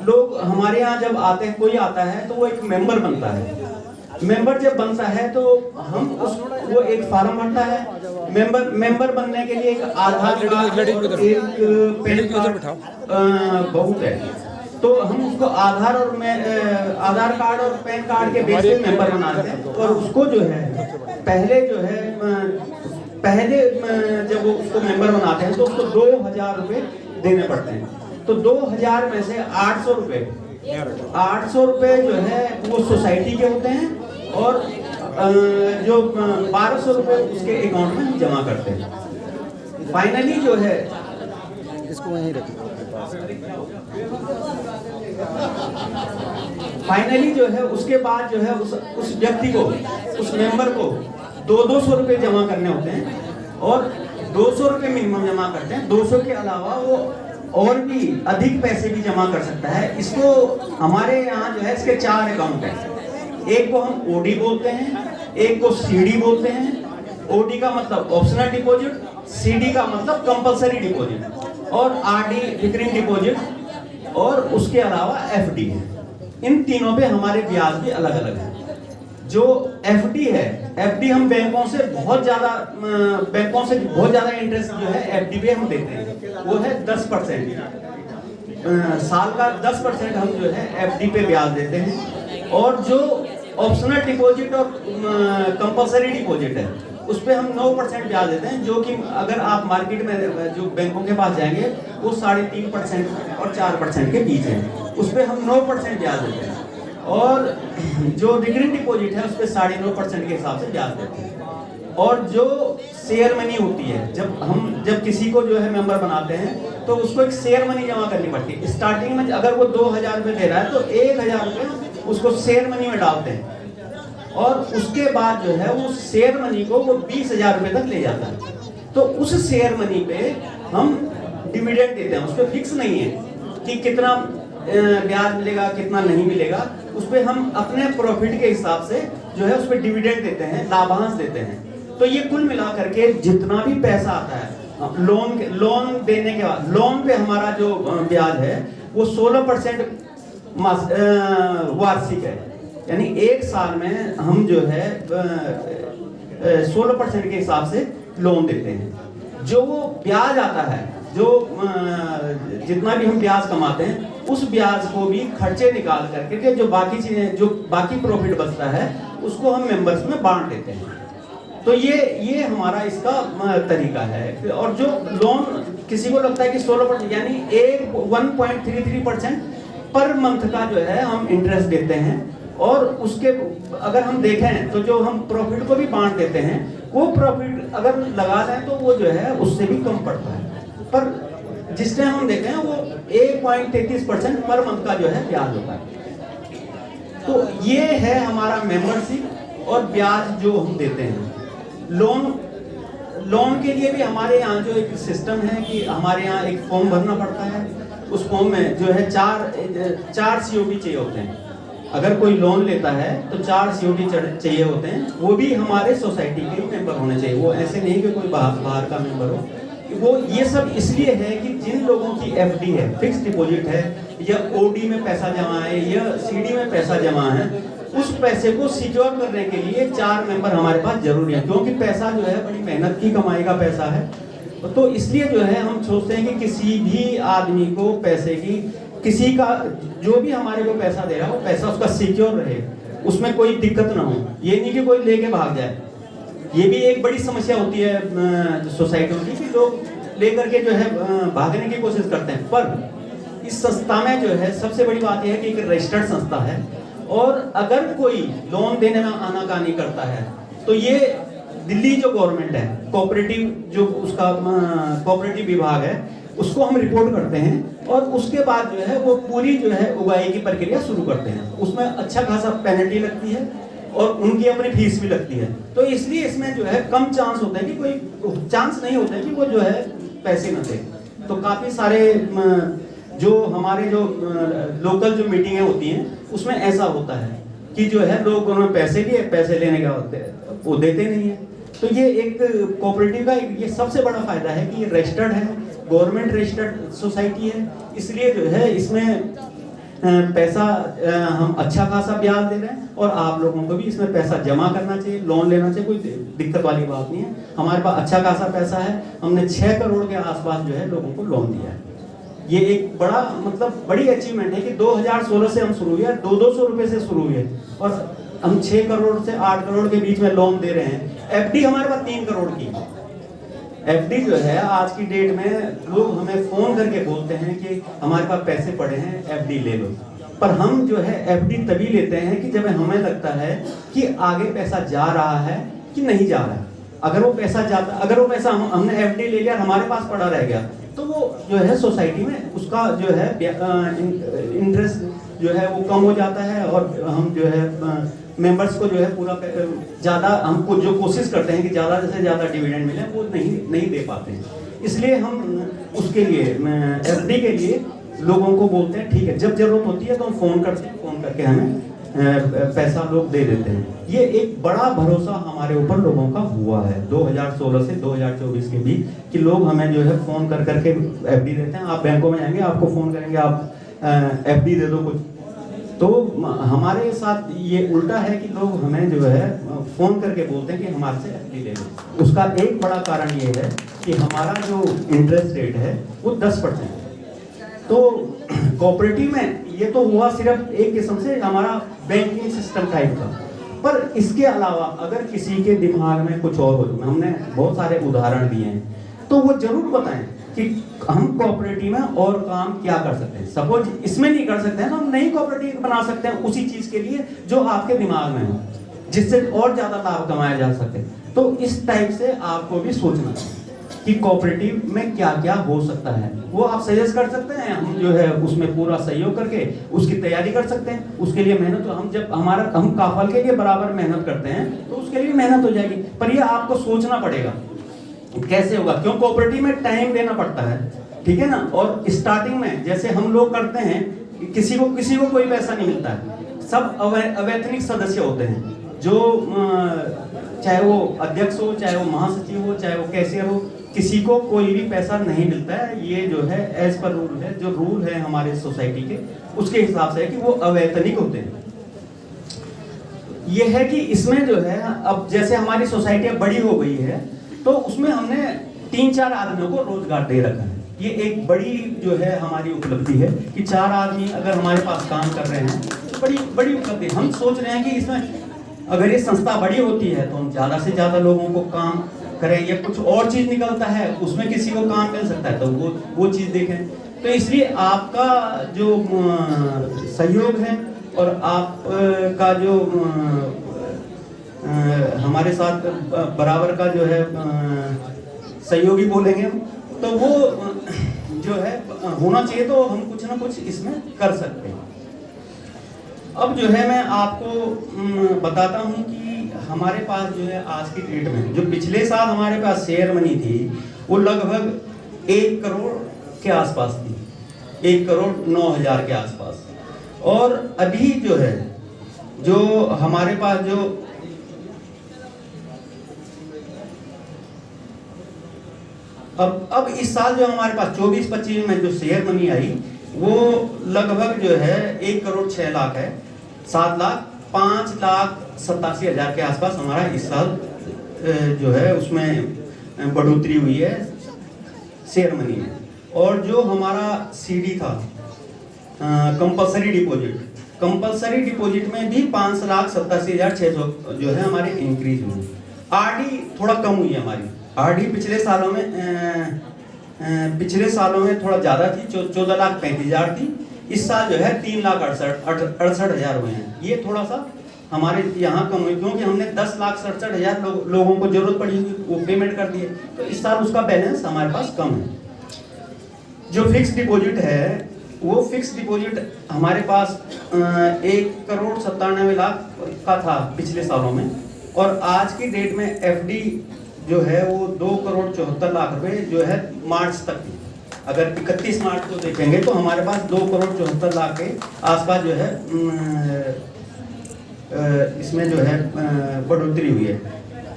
लोग हमारे यहाँ जब आते हैं, कोई आता है तो वो एक मेंबर बनता है। मेंबर जब बनता है तो वो एक फॉर्म भरता है। मेंबर बनने के लिए एक आधार कार्ड, एक पैन कार्ड बहुत है। तो हम उसको आधार कार्ड और पैन कार्ड के बेस पे मेंबर बनाते हैं। और उसको जो है पहले जब वो उसको मेंबर बनाते हैं तो उसको 2000 रुपये देने पड़ते हैं। तो 2000 में से 800 रुपये जो है वो सोसाइटी के होते हैं, और जो 1200 रुपये उसके अकाउंट में जमा करते हैं। फाइनली जो है इसको वहीं रखो। फाइनली जो है उसके बाद जो है उस व्यक्ति को, उस मेंबर को 200 रुपये जमा करने होते हैं, और 200 रुपये मिनिमम जमा करते हैं। 200 के अलावा वो और भी अधिक पैसे भी जमा कर सकता है। इसको हमारे यहाँ जो है इसके 4 अकाउंट हैं। एक को हम ओडी बोलते हैं, एक को सीडी बोलते हैं। ओडी का मतलब ऑप्शनल डिपॉजिट, सीडी का मतलब कंपलसरी डिपॉजिट, और आरडी रिकरिंग डिपॉजिट, और उसके अलावा एफडी है। इन तीनों पे हमारे ब्याज भी अलग अलग है। जो एफडी है, एफडी हम बैंकों से बहुत ज्यादा इंटरेस्ट जो है एफडी पे हम देते हैं, वो है 10%। साल का 10% हम जो है एफडी पे ब्याज देते हैं। और जो ऑप्शनल डिपॉजिट और कंपलसरी डिपॉजिट है उस पे हम 9% ब्याज देते हैं, जो कि अगर आप मार्केट में जो बैंकों के पास जाएंगे वो 3.5% और 4% के बीच है। उस पे हम 9% ब्याज देते हैं। और जो रिकरिंग डिपॉजिट है उस पे 9.5% के हिसाब से ब्याज देते हैं। और जो शेयर मनी होती है, जब किसी को जो है मेंबर बनाते हैं तो उसको एक शेयर मनी जमा करनी पड़ती है। स्टार्टिंग में अगर वो 2000 रुपये दे रहा है तो 1000 रुपये उसको शेयर मनी में डालते हैं, और उसके बाद जो है वो शेयर मनी को वो 20,000 रुपये तक ले जाता है। तो उस शेयर मनी पे हम डिविडेंड देते हैं। उस पर फिक्स नहीं है कि कितना ब्याज मिलेगा, कितना नहीं मिलेगा। उस पर हम अपने प्रॉफिट के हिसाब से जो है उस पर डिविडेंड देते हैं, लाभांश देते हैं। तो ये कुल मिला करके जितना भी पैसा आता है लोन देने के बाद, लोन पे हमारा जो ब्याज है वो 16% वार्षिक है। यानी एक साल में हम जो है 16% के हिसाब से लोन देते हैं। जो वो ब्याज आता है, जो जितना भी हम ब्याज कमाते हैं उस ब्याज को भी खर्चे निकाल करके जो बाकी चीजें, जो बाकी प्रॉफिट बचता है उसको हम मेंबर्स में बांट देते हैं। तो ये हमारा इसका तरीका है। और जो लोन किसी को लगता है कि 16% यानी 1.33% पर मंथ का जो है हम इंटरेस्ट देते हैं। और उसके अगर हम देखें तो जो हम प्रॉफिट को भी बांट देते हैं, वो प्रॉफिट अगर लगा दें तो वो जो है उससे भी कम पड़ता है। पर जिस टाइम हम देखें वो 1.33% पर मंथ का जो है ब्याज होता है। तो ये है हमारा मेंबरशिप और ब्याज जो हम देते हैं। लोन के लिए भी हमारे यहाँ जो एक सिस्टम है कि हमारे यहाँ एक फॉर्म भरना पड़ता है। उस फॉर्म में जो है चार COD चाहिए होते हैं। अगर कोई लोन लेता है तो 4 COD चाहिए होते हैं। वो भी हमारे सोसाइटी के मेंबर होने चाहिए, वो ऐसे नहीं कि कोई बाहर का मेंबर हो। वो ये सब इसलिए है कि जिन लोगों की FD है, फिक्स डिपॉजिट है, या OD में पैसा जमा है, या CD में पैसा जमा है, उस पैसे को सिक्योर करने के लिए 4 मेंबर हमारे पास जरूरी है। क्योंकि पैसा जो है बड़ी मेहनत की कमाई का पैसा है। तो इसलिए जो है हम सोचते हैं कि किसी भी आदमी को पैसे की, किसी का जो भी हमारे को पैसा दे रहा है वो पैसा उसका सिक्योर रहे, उसमें कोई दिक्कत ना हो। ये नहीं कि कोई लेके भाग जाए। ये भी एक बड़ी समस्या होती है सोसाइटियों की, कि लोग लेकर के जो है भागने की कोशिश करते हैं। पर इस संस्था में जो है सबसे बड़ी बात यह है कि एक रजिस्टर्ड संस्था है, और अगर कोई लोन देने में आनाकानी करता है तो ये दिल्ली जो गवर्नमेंट है, कोऑपरेटिव जो उसका कोऑपरेटिव विभाग है, उसको हम रिपोर्ट करते हैं और उसके बाद जो है वो पूरी जो है उगाई की प्रक्रिया शुरू करते हैं। उसमें अच्छा खासा पेनल्टी लगती है और उनकी अपनी फीस भी लगती है। तो इसलिए इसमें जो है कम चांस होता है कि कोई चांस नहीं होता है कि वो जो है पैसे न दे। तो काफ़ी सारे जो हमारे जो लोकल जो मीटिंगें होती हैं उसमें ऐसा होता है कि जो है लोग उन्होंने पैसे लिए, पैसे लेने का वो देते नहीं है। तो ये एक कोऑपरेटिव का ये सबसे बड़ा फायदा है कि ये रजिस्टर्ड है, गवर्नमेंट रजिस्टर्ड सोसाइटी है, इसलिए जो है इसमें पैसा हम अच्छा खासा ब्याज दे रहे हैं और आप लोगों को भी इसमें पैसा जमा करना चाहिए, लोन लेना चाहिए, कोई दिक्कत वाली बात नहीं है। हमारे पास अच्छा खासा पैसा है, हमने 6 करोड़ के आसपास जो है लोगों को लोन दिया है। ये एक बड़ा मतलब बड़ी अचीवमेंट है कि 2016 से हम शुरू हुए, 200 रुपये से शुरू हुए और हम 6 करोड़ से 8 करोड़ के बीच में लोन दे रहे हैं। एफडी हमारे पास 3 करोड़ की है। एफडी जो है आज की डेट में लोग हमें फ़ोन करके बोलते हैं कि हमारे पास पैसे पड़े हैं, एफडी ले लो। पर हम जो है एफडी तभी लेते हैं कि जब हमें लगता है कि आगे पैसा जा रहा है कि नहीं जा रहा है। अगर वो पैसा हमने एफडी ले लिया, हमारे पास पड़ा रह गया, तो वो जो है सोसाइटी में उसका जो है इंटरेस्ट जो है वो कम हो जाता है और हम जो है मेंबर्स को जो है पूरा ज़्यादा हमको जो कोशिश करते हैं कि ज़्यादा से ज़्यादा डिविडेंड मिले वो नहीं दे पाते हैं। इसलिए हम उसके लिए एफडी के लिए लोगों को बोलते हैं ठीक है, जब जरूरत होती है तो हम फ़ोन करते हैं, फ़ोन करके हमें पैसा लोग दे देते हैं। ये एक बड़ा भरोसा हमारे ऊपर लोगों का हुआ है 2016 से 2024 के बीच कि लोग हमें जो है फ़ोन कर करके एफडी देते हैं। आप बैंकों में जाएंगे, आपको फ़ोन करेंगे आप एफडी दे दो कुछ, तो हमारे साथ ये उल्टा है कि लोग हमें जो है फ़ोन करके बोलते हैं कि हमारे से एफडी ले लो। उसका एक बड़ा कारण ये है कि हमारा जो इंटरेस्ट रेट है वो 10% है। तो कोऑपरेटिव में ये तो हुआ सिर्फ एक किस्म से हमारा बैंकिंग सिस्टम टाइप का, पर इसके अलावा अगर किसी के दिमाग में कुछ और हो, हमने बहुत सारे उदाहरण दिए हैं, तो वो जरूर बताएं कि हम कोऑपरेटिव में और काम क्या कर सकते हैं। सपोज इसमें नहीं कर सकते हैं तो हम नई कोऑपरेटिव बना सकते हैं उसी चीज़ के लिए जो आपके दिमाग में हो, जिससे और ज़्यादा लाभ कमाया जा सके। तो इस टाइप से आपको भी सोचना चाहिए कि कोऑपरेटिव में क्या क्या हो सकता है, वो आप सजेस्ट कर सकते हैं। हम जो है उसमें पूरा सहयोग करके उसकी तैयारी कर सकते हैं। उसके लिए मेहनत तो हम जब हम काफल के लिए बराबर मेहनत करते हैं तो उसके लिए मेहनत हो जाएगी, पर ये आपको सोचना पड़ेगा कैसे होगा, क्यों कोऑपरेटिव में टाइम देना पड़ता है, ठीक है ना। और स्टार्टिंग में जैसे हम लोग करते हैं, किसी को कोई पैसा नहीं मिलता है, सब अवैतनिक सदस्य होते हैं, जो चाहे वो अध्यक्ष हो, चाहे वो महासचिव हो, चाहे वो कैशियर हो, किसी को कोई भी पैसा नहीं मिलता है। ये जो है एज पर रूल है, जो रूल है हमारे सोसाइटी के उसके हिसाब से है कि वो अवैतनिक होते हैं। ये है कि इसमें जो है अब जैसे हमारी सोसाइटी बड़ी हो गई है तो उसमें हमने 3-4 आदमियों को रोजगार दे रखा है। ये एक बड़ी जो है हमारी उपलब्धि है कि 4 आदमी अगर हमारे पास काम कर रहे हैं तो बड़ी उपलब्धि। हम सोच रहे हैं कि इसमें अगर ये संस्था बड़ी होती है तो हम ज़्यादा से ज़्यादा लोगों को काम करें, या कुछ और चीज़ निकलता है उसमें किसी को काम मिल सकता है तो वो चीज़ देखें। तो इसलिए आपका जो सहयोग है और आप का जो हमारे साथ बराबर का जो है सहयोगी बोलेंगे हम, तो वो जो है होना चाहिए, तो हम कुछ ना कुछ इसमें कर सकते हैं। अब जो है मैं आपको बताता हूँ कि हमारे पास जो है आज की डेट में जो पिछले साल हमारे पास शेयर मनी थी वो लगभग 1 करोड़ के आसपास थी, 1,09,000 के आसपास। और अभी जो है जो हमारे पास जो अब इस साल जो हमारे पास 24-25 में जो शेयर मनी आई वो लगभग जो है 1,06,00,000 है, 7,05,87,000 के आसपास हमारा इस साल जो है उसमें बढ़ोतरी हुई है शेयर मनी में। और जो हमारा सीडी था कंपलसरी डिपॉजिट में भी 5,87,600 जो है हमारी इंक्रीज हुई। आरडी थोड़ा कम हुई है हमारी, आरडी पिछले सालों में थोड़ा ज़्यादा थी, 14,35,000 थी। इस साल जो है 3,68,000 हुए हैं। ये थोड़ा सा हमारे यहाँ कम हुई क्योंकि हमने 10,67,000 लोगों को जरूरत पड़ी, वो पेमेंट कर दिए, तो इस साल उसका बैलेंस हमारे पास कम है। जो फिक्स डिपॉजिट है वो फिक्स डिपॉजिट हमारे पास 1,97,00,000 का था पिछले सालों में, और आज की डेट में एफडी जो है वो 2,74,00,000 रुपए जो है मार्च तक की। अगर 31 मार्च को देखेंगे तो हमारे पास 2,74,00,000 के आसपास जो है इसमें जो है बढ़ोतरी हुई है।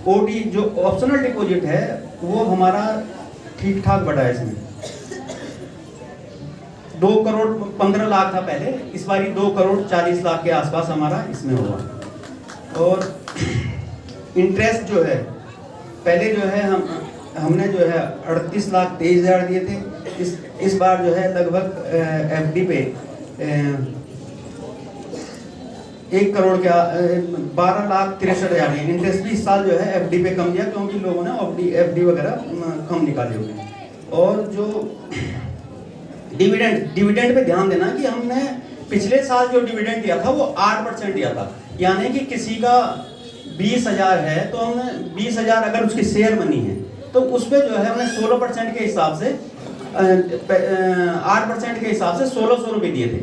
ओडी जो ऑप्शनल डिपॉजिट है वो हमारा ठीक ठाक बढ़ा है। इसमें 2,15,00,000 था पहले, इस बारी 2,40,00,000 के आसपास हमारा इसमें हुआ। और इंटरेस्ट जो है पहले जो है हमने जो है 38,23,000 दिए थे, इस बार जो है लगभग एफडी पे 1 करोड़ का 12,63,000 इंटरेस्ट भी इस साल जो है एफडी पे कम दिया, क्योंकि लोगों ने एफडी वगैरह कम निकाले हुए। और जो डिविडेंड पे ध्यान देना कि हमने पिछले साल जो डिविडेंड दिया था वो 8% दिया था, यानी कि किसी का 20,000 है तो हमने 20,000 अगर उसकी शेयर मनी है तो उस पर जो है हमने 16% के हिसाब से 8% के हिसाब से 1,600 रुपये दिए थे।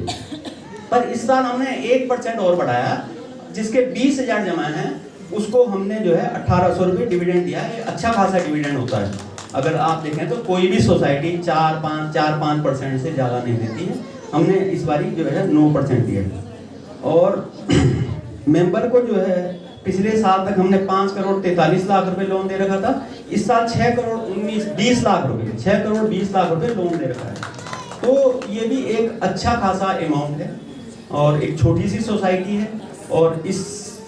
पर इस साल हमने 1% और बढ़ाया, जिसके 20,000 जमा हैं उसको हमने जो है 1,800 रुपये डिविडेंड दिया। ये अच्छा खासा डिविडेंड होता है। अगर आप देखें तो कोई भी सोसाइटी 4-5% से ज़्यादा नहीं देती है, हमने इस बारी जो है 9% दिया। और मेंबर को जो है पिछले साल तक हमने 5,43,00,000 रुपए लोन दे रखा था, इस साल 6,20,00,000 रुपए 6,20,00,000 रुपए लोन दे रखा है। तो ये भी एक अच्छा खासा अमाउंट है और एक छोटी सी सोसाइटी है। और इस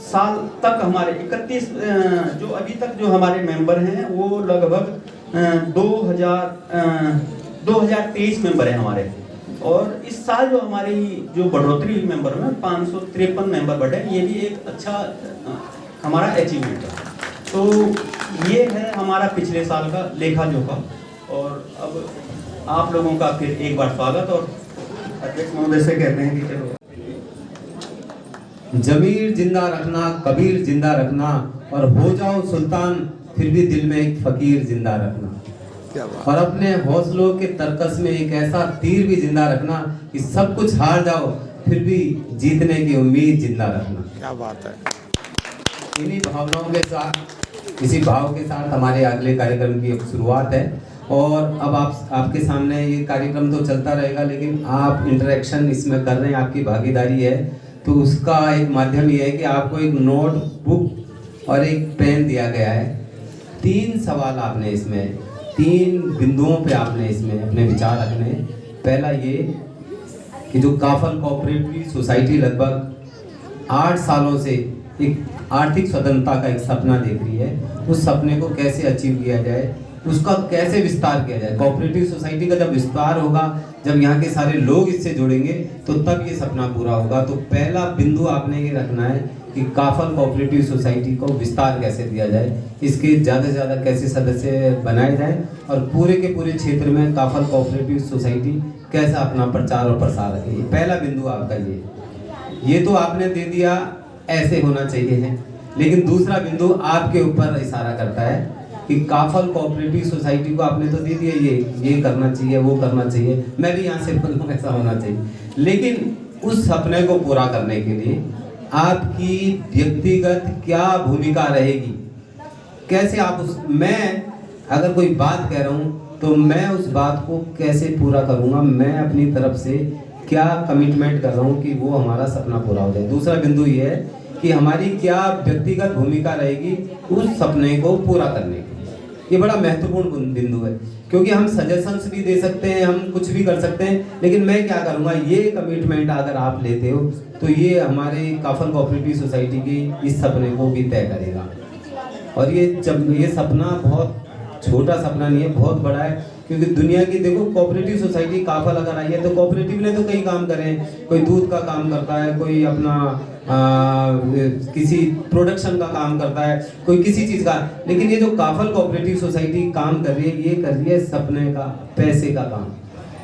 साल तक हमारे 31 जो अभी तक जो हमारे मेंबर हैं वो लगभग 2023 मेंबर हैं हमारे। और इस साल जो हमारी जो बढ़ोतरी हुई मेंबर में 553 मेंबर बढ़े, ये भी एक अच्छा हमारा अचीवमेंट है। तो ये है हमारा पिछले साल का लेखा जोखा। और अब आप लोगों का फिर एक बार स्वागत। और अध्यक्ष महोदय से कहते हैं कि चलो जमीर जिंदा रखना, कबीर जिंदा रखना, और हो जाओ सुल्तान फिर भी दिल में एक फकीर जिंदा रखना, और अपने हौसलों के तरकस में एक ऐसा तीर भी जिंदा रखना कि सब कुछ हार जाओ फिर भी जीतने की उम्मीद जिंदा रखना। क्या बात है। इन्हीं भावनाओं के साथ, इसी भाव के साथ हमारे अगले कार्यक्रम की शुरुआत है। और अब आपके सामने ये कार्यक्रम तो चलता रहेगा, लेकिन आप इंटरेक्शन इसमें कर रहे हैं, आपकी भागीदारी है, तो उसका एक माध्यम ये है कि आपको एक नोटबुक और एक पेन दिया गया है। 3 सवाल आपने इसमें 3 बिंदुओं पे आपने इसमें अपने विचार रखने हैं। पहला ये कि जो काफल कोऑपरेटिव सोसाइटी लगभग 8 सालों से एक आर्थिक स्वतंत्रता का एक सपना देख रही है, उस सपने को कैसे अचीव किया जाए, उसका कैसे विस्तार किया जाए। कोऑपरेटिव सोसाइटी का जब विस्तार होगा, जब यहाँ के सारे लोग इससे जुड़ेंगे, तो तब ये सपना पूरा होगा। तो पहला बिंदु आपने ये रखना है कि काफल कोऑपरेटिव सोसाइटी को विस्तार कैसे दिया जाए, इसके ज़्यादा से ज़्यादा कैसे सदस्य बनाए जाएं, और पूरे के पूरे क्षेत्र में काफल कोऑपरेटिव सोसाइटी कैसा अपना प्रचार और प्रसार रखे। पहला बिंदु आपका ये तो आपने दे दिया, ऐसे होना चाहिए है। लेकिन दूसरा बिंदु आपके ऊपर इशारा करता है कि काफल कोऑपरेटिव सोसाइटी को आपने तो दे दिया, ये करना चाहिए, वो करना चाहिए, मैं भी यहाँ से बोलूँ ऐसा होना चाहिए। लेकिन उस सपने को पूरा करने के लिए आपकी व्यक्तिगत क्या भूमिका रहेगी, कैसे आप मैं अगर कोई बात कह रहा हूँ तो मैं उस बात को कैसे पूरा करूँगा, मैं अपनी तरफ से क्या कमिटमेंट कर रहा हूँ कि वो हमारा सपना पूरा हो जाए। दूसरा बिंदु ये है कि हमारी क्या व्यक्तिगत भूमिका रहेगी उस सपने को पूरा करने की। ये बड़ा महत्वपूर्ण बिंदु है, क्योंकि हम सजेशंस भी दे सकते हैं, हम कुछ भी कर सकते हैं, लेकिन मैं क्या करूँगा, ये कमिटमेंट अगर आप लेते हो तो ये हमारे काफल कोऑपरेटिव सोसाइटी की इस सपने को भी तय करेगा। और ये सपना बहुत छोटा सपना नहीं है, बहुत बड़ा है। क्योंकि दुनिया की देखो कोऑपरेटिव सोसाइटी काफल अगर आई है तो कोऑपरेटिव ने तो कई काम करे हैं, कोई दूध का काम करता है, कोई अपना किसी प्रोडक्शन का काम करता है, कोई किसी चीज़ का। लेकिन ये जो काफल कोऑपरेटिव सोसाइटी काम कर रही है, ये कर रही है सपने का, पैसे का काम।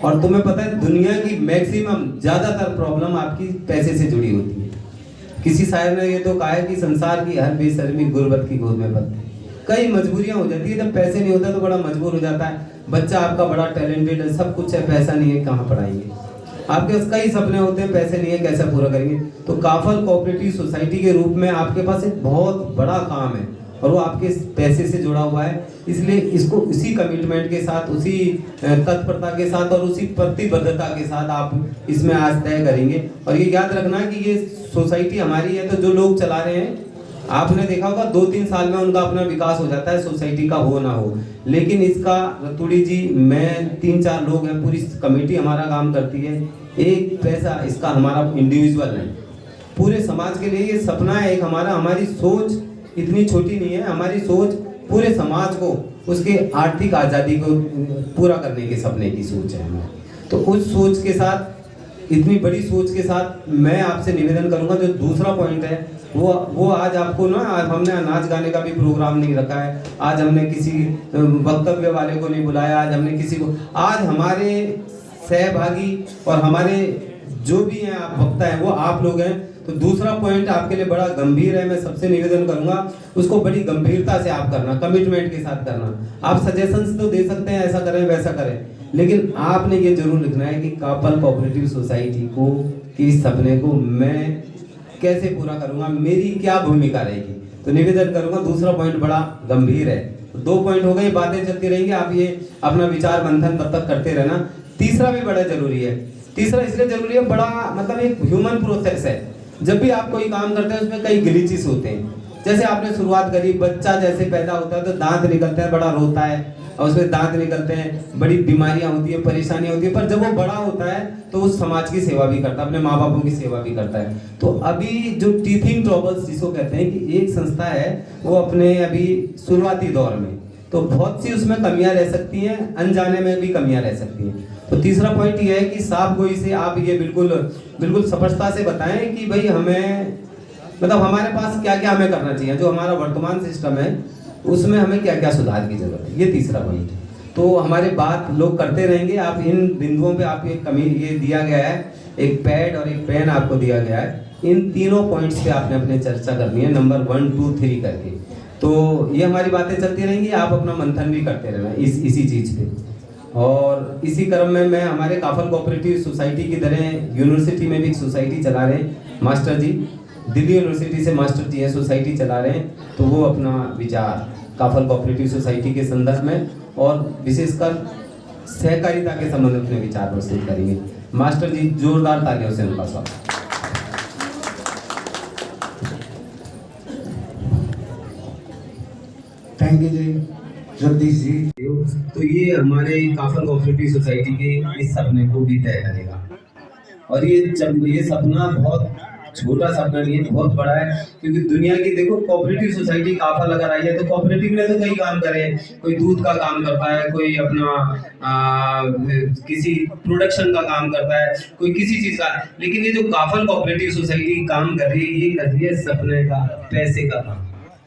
और तुम्हें पता है दुनिया की मैक्सिमम ज़्यादातर प्रॉब्लम आपकी पैसे से जुड़ी होती है। किसी शायर ने ये तो कहा है कि संसार की हर बेशर्मी गुर्बत की गोद में पलती। कई मजबूरियां हो जाती है, जब पैसे नहीं होता तो बड़ा मजबूर हो जाता है। बच्चा आपका बड़ा टैलेंटेड है, सब कुछ है, पैसा नहीं है, कहाँ पढ़ाएंगे? आपके पास कई सपने होते हैं, पैसे नहीं है, कैसे पूरा करेंगे? तो काफल कोऑपरेटिव सोसाइटी के रूप में आपके पास एक बहुत बड़ा काम है और वो आपके पैसे से जुड़ा हुआ है। इसलिए इसको उसी कमिटमेंट के साथ, उसी तत्परता के साथ और उसी प्रतिबद्धता के साथ आप इसमें आज तय करेंगे। और ये याद रखना कि ये सोसाइटी हमारी है, तो जो लोग चला रहे हैं, आपने देखा होगा 2-3 साल में उनका अपना विकास हो जाता है, सोसाइटी का हो ना हो। लेकिन इसका रतुड़ी जी, मैं 3-4 लोग हैं, पूरी कमेटी हमारा काम करती है। एक पैसा इसका हमारा इंडिविजुअल है, पूरे समाज के लिए ये सपना है एक हमारा। हमारी सोच इतनी छोटी नहीं है, हमारी सोच पूरे समाज को उसके आर्थिक आज़ादी को पूरा करने के सपने की सोच है हमारी। तो उस सोच के साथ, इतनी बड़ी सोच के साथ मैं आपसे निवेदन करूंगा, जो दूसरा पॉइंट है वो आज आपको ना, आज हमने नाच गाने का भी प्रोग्राम नहीं रखा है, आज हमने किसी वक्तव्य वाले को नहीं बुलाया, आज हमने किसी को, आज हमारे सहभागी और हमारे जो भी हैं आप वक्ता हैं वो आप लोग हैं। तो दूसरा पॉइंट आपके लिए बड़ा गंभीर है, मैं सबसे निवेदन करूंगा उसको बड़ी गंभीरता से आप करना, कमिटमेंट के साथ करना। आप सजेशंस तो दे सकते हैं, ऐसा करें वैसा करें, लेकिन आपने ये जरूर लिखना है कि काफल कोऑपरेटिव सोसाइटी को, कि इस सपने को मैं कैसे पूरा करूंगा, मेरी क्या भूमिका रहेगी। तो निवेदन करूंगा, दूसरा पॉइंट बड़ा गंभीर है। तो 2 पॉइंट हो गए, बातें चलती रहेंगी, आप ये अपना विचार मंथन तब तक करते रहना। तीसरा भी बड़ा जरूरी है। तीसरा इसलिए जरूरी है, बड़ा मतलब एक ह्यूमन प्रोसेस है। जब भी आप कोई काम करते हैं उसमें कई ग्लिचेस होते हैं। जैसे आपने शुरुआत करी, बच्चा जैसे पैदा होता है तो दांत निकलते हैं, बड़ा रोता है और उसमें दांत निकलते हैं, बड़ी बीमारियां होती है, परेशानियां होती है, पर जब वो बड़ा होता है तो उस समाज की सेवा भी करता है, अपने माँ बापों की सेवा भी करता है। तो अभी जो टीथिंग ट्रबल्स जिसको कहते हैं, कि एक संस्था है वो अपने अभी शुरुआती दौर में, तो बहुत सी उसमें कमियां रह सकती हैं, अनजाने में भी कमियां रह सकती हैं। तो तीसरा पॉइंट ये है कि साफ गोई से आप ये बिल्कुल स्पष्टता से बताएं कि भाई हमें, मतलब हमारे पास क्या क्या हमें करना चाहिए, जो हमारा वर्तमान सिस्टम है उसमें हमें क्या क्या सुधार की जरूरत है। ये तीसरा पॉइंट है। तो हमारे बात लोग करते रहेंगे, आप इन बिंदुओं पे आप ये दिया गया है, एक पैड और एक पेन आपको दिया गया है, इन तीनों पॉइंट्स पे आपने अपने चर्चा करनी है, नंबर 1, 2, 3 करके। तो ये हमारी बातें चलती रहेंगी, आप अपना मंथन भी करते रहना इसी चीज़ पे। और इसी क्रम में मैं हमारे काफल कोऑपरेटिव सोसाइटी की तरह यूनिवर्सिटी में भी एक सोसाइटी चला रहे हैं मास्टर जी, दिल्ली यूनिवर्सिटी से मास्टर जी है, सोसाइटी चला रहे हैं। तो वो अपना विचार काफल कोऑपरेटिव सोसाइटी के संदर्भ में और विशेषकर सहकारिता के संबंध में अपने विचार प्रस्तुत करेंगे। मास्टर जी, जोरदार तालियों से उनका स्वागत। थैंक यू जी, जगदीश जी। तो ये हमारे काफल कोऑपरेटिव सोसाइटी के इस सपने को भी तय करेगा। और ये सपना बहुत छोटा सपना नहीं है, बहुत बड़ा है, क्योंकि दुनिया की देखो कोऑपरेटिव सोसाइटी काफल अगर आई है तो कोऑपरेटिव ने तो कई काम करे हैं। कोई दूध का काम करता है, कोई अपना किसी प्रोडक्शन का काम करता है, कोई किसी चीज का, लेकिन ये जो काफल कोऑपरेटिव सोसाइटी काम कर रही है, ये कर रही है सपने का, पैसे का काम।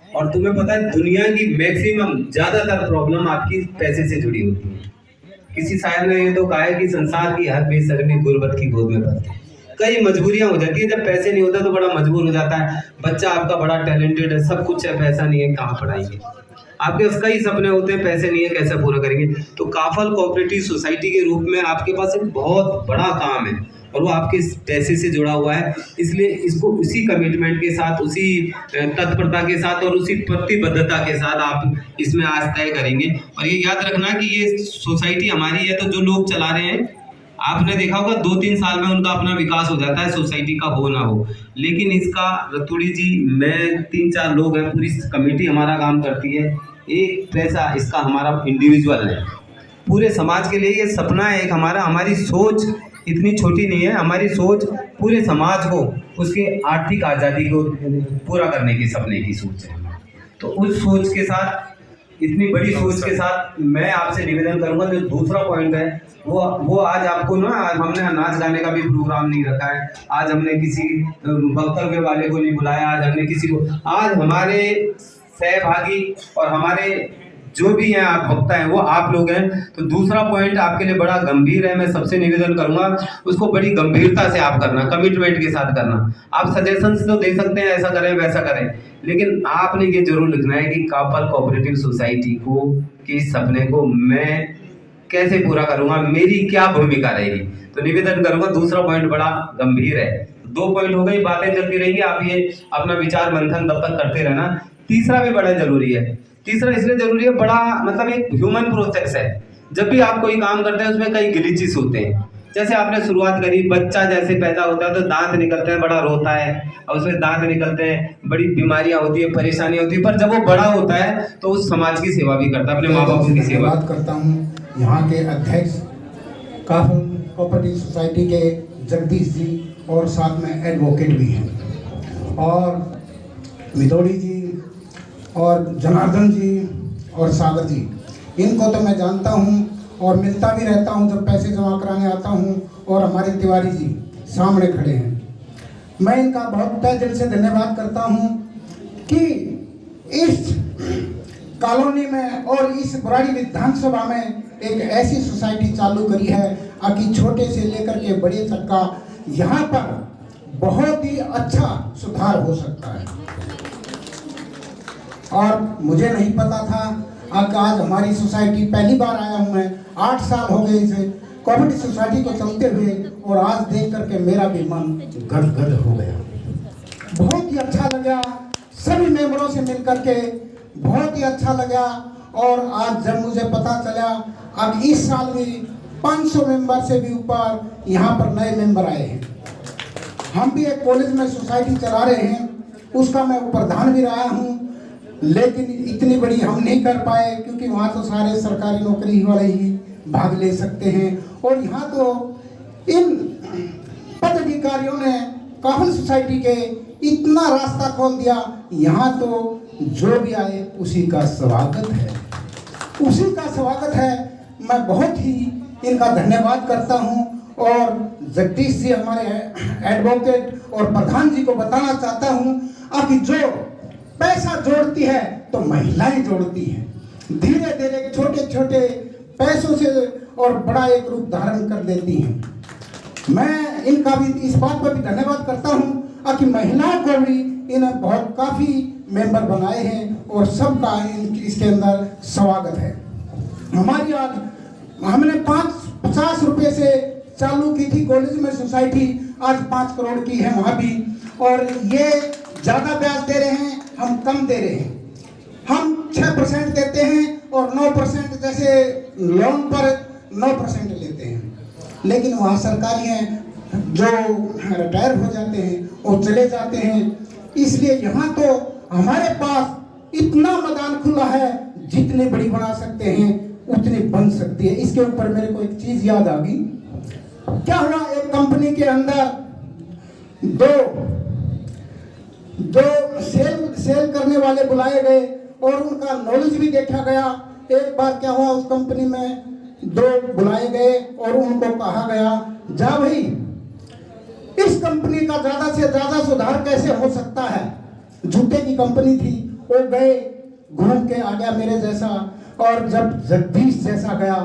और तुम्हें पता है दुनिया की मैक्सिमम ज्यादातर प्रॉब्लम आपकी पैसे से जुड़ी होती है। किसी शायर ने ये तो कहा है कि संसार की हर बेशर्मी गुर्बत की गोद में पलती है। कई मजबूरियां हो जाती है, जब पैसे नहीं होता तो बड़ा मजबूर हो जाता है। बच्चा आपका बड़ा टैलेंटेड है, सब कुछ है, पैसा नहीं है, कहाँ पढ़ाएंगे? आपके पास कई सपने होते हैं, पैसे नहीं है, कैसे पूरा करेंगे? तो काफल कोऑपरेटिव सोसाइटी के रूप में आपके पास एक बहुत बड़ा काम है और वो आपके पैसे से जुड़ा हुआ है। इसलिए इसको उसी कमिटमेंट के साथ, उसी तत्परता के साथ और उसी प्रतिबद्धता के साथ आप इसमें आज तय करेंगे। और ये याद रखना कि ये सोसाइटी हमारी है, तो जो लोग चला रहे हैं, आपने देखा होगा 2-3 साल में उनका अपना विकास हो जाता है, सोसाइटी का हो ना हो। लेकिन इसका रतुड़ी जी, मैं 3-4 लोग हैं, पूरी कमेटी हमारा काम करती है। एक पैसा इसका हमारा इंडिविजुअल है, पूरे समाज के लिए ये सपना है एक हमारा। हमारी सोच इतनी छोटी नहीं है, हमारी सोच पूरे समाज को उसके आर्थिक आज़ादी को पूरा करने के सपने की सोच है। तो उस सोच के साथ, इतनी बड़ी सोच के साथ मैं आपसे निवेदन करूंगा, जो दूसरा पॉइंट है वो आज आपको ना, हमने नाच गाने का भी प्रोग्राम नहीं रखा है, आज हमने किसी वक्तव्य वाले को नहीं बुलाया, आज हमने किसी को, आज हमारे सहभागी और हमारे जो भी हैं आप वक्ता हैं वो आप लोग हैं। तो दूसरा पॉइंट आपके लिए बड़ा गंभीर है, मैं सबसे निवेदन करूंगा उसको बड़ी गंभीरता से आप करना, कमिटमेंट के साथ करना। आप सजेशंस तो दे सकते हैं, ऐसा करें वैसा करें, लेकिन आपने ये जरूर लिखना है कि काफल कोऑपरेटिव सोसाइटी को के सपने को मैं कैसे पूरा करूंगा, मेरी क्या भूमिका रहेगी। तो निवेदन करूंगा, दूसरा पॉइंट बड़ा गंभीर है। 2 पॉइंट हो गई, बातें चलती रहेंगी, आप ये अपना विचार मंथन तब तक करते रहना। तीसरा भी बड़ा जरूरी है। तीसरा इसलिए जरूरी है, बड़ा मतलब एक ह्यूमन प्रोसेस है। जब भी आप कोई काम करते हैं उसमें कई ग्लिचेस होते हैं। जैसे आपने शुरुआत करी, बच्चा जैसे पैदा होता है तो दांत निकलते हैं, बड़ा रोता है और उसमें दांत निकलते हैं, बड़ी बीमारियां होती है, परेशानियां होती है, पर जब वो बड़ा होता है तो उस समाज की सेवा भी करता है, अपने माँ बाप की सेवा। बात करता हूँ यहाँ के अध्यक्ष काफल कोऑपरेटिव सोसाइटी के जगदीश जी और साथ में एडवोकेट भी हैं, और मिदोड़ी जी और जनार्दन जी और सागर जी, इनको तो मैं जानता हूँ और मिलता भी रहता हूँ जब पैसे जमा कराने आता हूँ। और हमारे तिवारी जी सामने खड़े हैं, मैं इनका बहुत तहे दिल से धन्यवाद करता हूँ कि इस कॉलोनी में और इस बुराड़ी विधानसभा में एक ऐसी सोसाइटी चालू करी है कि छोटे से लेकर के बड़े तक का यहाँ पर बहुत ही अच्छा सुधार हो सकता है। और मुझे नहीं पता था कि आज हमारी सोसाइटी, पहली बार आया हूँ मैं, 8 साल हो गए इसे कोऑपरेटिव सोसाइटी को चलते हुए, और आज देख करके मेरा भी मन गदगद हो गया। बहुत ही अच्छा लगा, सभी मेंबरों से मिल करके बहुत ही अच्छा लगा। और आज जब मुझे पता चला अब इस साल भी 500 मेंबर से भी ऊपर यहाँ पर नए मेंबर आए हैं। हम भी एक कॉलेज में सोसाइटी चला रहे हैं, उसका मैं प्रधान भी रहा हूँ, लेकिन इतनी बड़ी हम नहीं कर पाए क्योंकि वहाँ तो सारे सरकारी नौकरी वाले ही भाग ले सकते हैं। और यहाँ तो इन पदाधिकारियों ने काफल सोसाइटी के इतना रास्ता खोल दिया, यहाँ तो जो भी आए उसी का स्वागत है, उसी का स्वागत है। मैं बहुत ही इनका धन्यवाद करता हूँ। और जगदीश जी हमारे एडवोकेट और प्रधान जी को बताना चाहता हूँ कि जो पैसा जोड़ती है तो महिलाएं जोड़ती हैं, धीरे धीरे छोटे छोटे पैसों से और बड़ा एक रूप धारण कर देती हैं। मैं इनका भी इस बात पर भी धन्यवाद करता हूँ कि महिलाओं को भी इन्हें बहुत काफ़ी मेंबर बनाए हैं और सबका इसके अंदर स्वागत है। हमारी आज हमने 50 रुपये से चालू की थी कॉलेज में सोसाइटी, आज 5 करोड़ की है वहाँ भी। और ये ज़्यादा ब्याज दे रहे हैं, हम कम दे रहे हैं। हम 6% देते हैं और 9% जैसे लोन पर 9% लेते हैं, लेकिन वहाँ सरकारी हैं जो रिटायर हो जाते हैं और चले जाते हैं। इसलिए यहाँ तो हमारे पास इतना मैदान खुला है, जितनी बड़ी बना सकते हैं उतनी बन सकती है। इसके ऊपर मेरे को एक चीज़ याद आ गई। क्या हुआ, एक कंपनी के अंदर दो सेल करने वाले बुलाए गए और उनका नॉलेज भी देखा गया। एक बार क्या हुआ, उस कंपनी में 2 बुलाए गए और उनको कहा गया, जा भाई इस कंपनी का ज़्यादा से ज़्यादा सुधार कैसे हो सकता है। जूते की कंपनी थी, वो गए, घूम के आ गया मेरे जैसा, और जब जगदीश जैसा गया,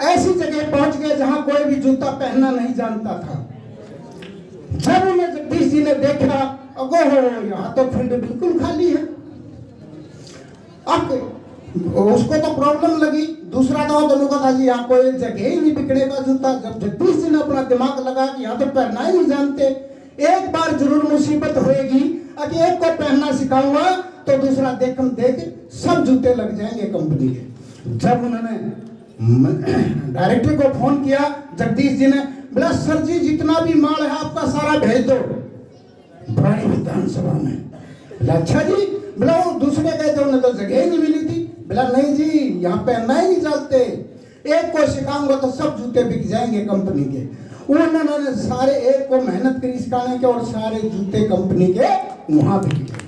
ऐसी जगह पहुंच गए जहां कोई भी जूता पहनना नहीं जानता था। जब उन्हें जगदीश जी ने देखा, अगो हो यहाँ तो फील्ड बिल्कुल खाली है। अब उसको तो प्रॉब्लम लगी, दूसरा तो था जी यहाँ कोई जगह ही नहीं बिकने का जूता। जब जगदीश जी ने अपना दिमाग लगा कि यहाँ तो पहनना ही नहीं जानते, एक बार जरूर मुसीबत होएगी कि एक को पहनना सिखाऊंगा तो दूसरा देख सब जूते लग जाएंगे कंपनी के। जब उन्होंने डायरेक्टर को फोन किया, जगदीश जी ने बोला, सर जी जितना भी माल है आपका सारा भेज दो बुराड़ी विधानसभा में। बोला अच्छा जी। बोला वो दूसरे गए थे, उन्हें तो जगह ही नहीं मिली थी। बोला नहीं जी यहाँ पहनना ही नहीं जानते, एक को सिखाऊंगा तो सब जूते बिक जाएंगे कंपनी के। उन्होंने सारे एक को मेहनत करी सिखाने के और सारे जूते कंपनी के वहां बिक गए।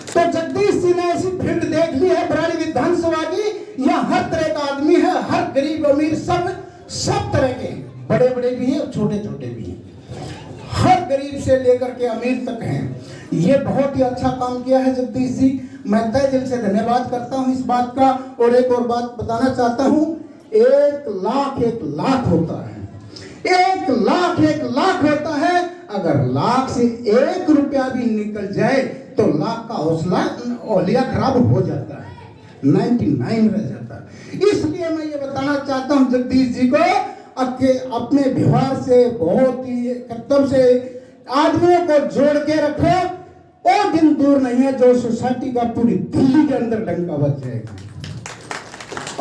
तो जगदीश जी ने ऐसी फील्ड देख ली है बुराड़ी विधानसभा की, यहाँ हर तरह का आदमी है, हर गरीब अमीर सब तरह के, बड़े बड़े भी हैं छोटे छोटे भी हैं, हर गरीब से लेकर के अमीर तक हैं। ये बहुत ही अच्छा काम किया है जगदीश जी, मैं तहे दिल से धन्यवाद करता हूँ इस बात का। और एक और बात बताना चाहता हूँ, 1 लाख होता है, 1 लाख होता है। अगर लाख से 1 रुपया भी निकल जाए तो लाख का हौसला औलिया खराब हो जाता है, 99 रह जाता है। इसलिए मैं ये बताना चाहता हूँ जगदीश जी को अपने व्यवहार से, बहुत ही कर्तव्य से आदमियों को जोड़ के रखो। वो दिन दूर नहीं है जो सोसाइटी का पूरी दिल्ली के अंदर डंका बज जाएगा।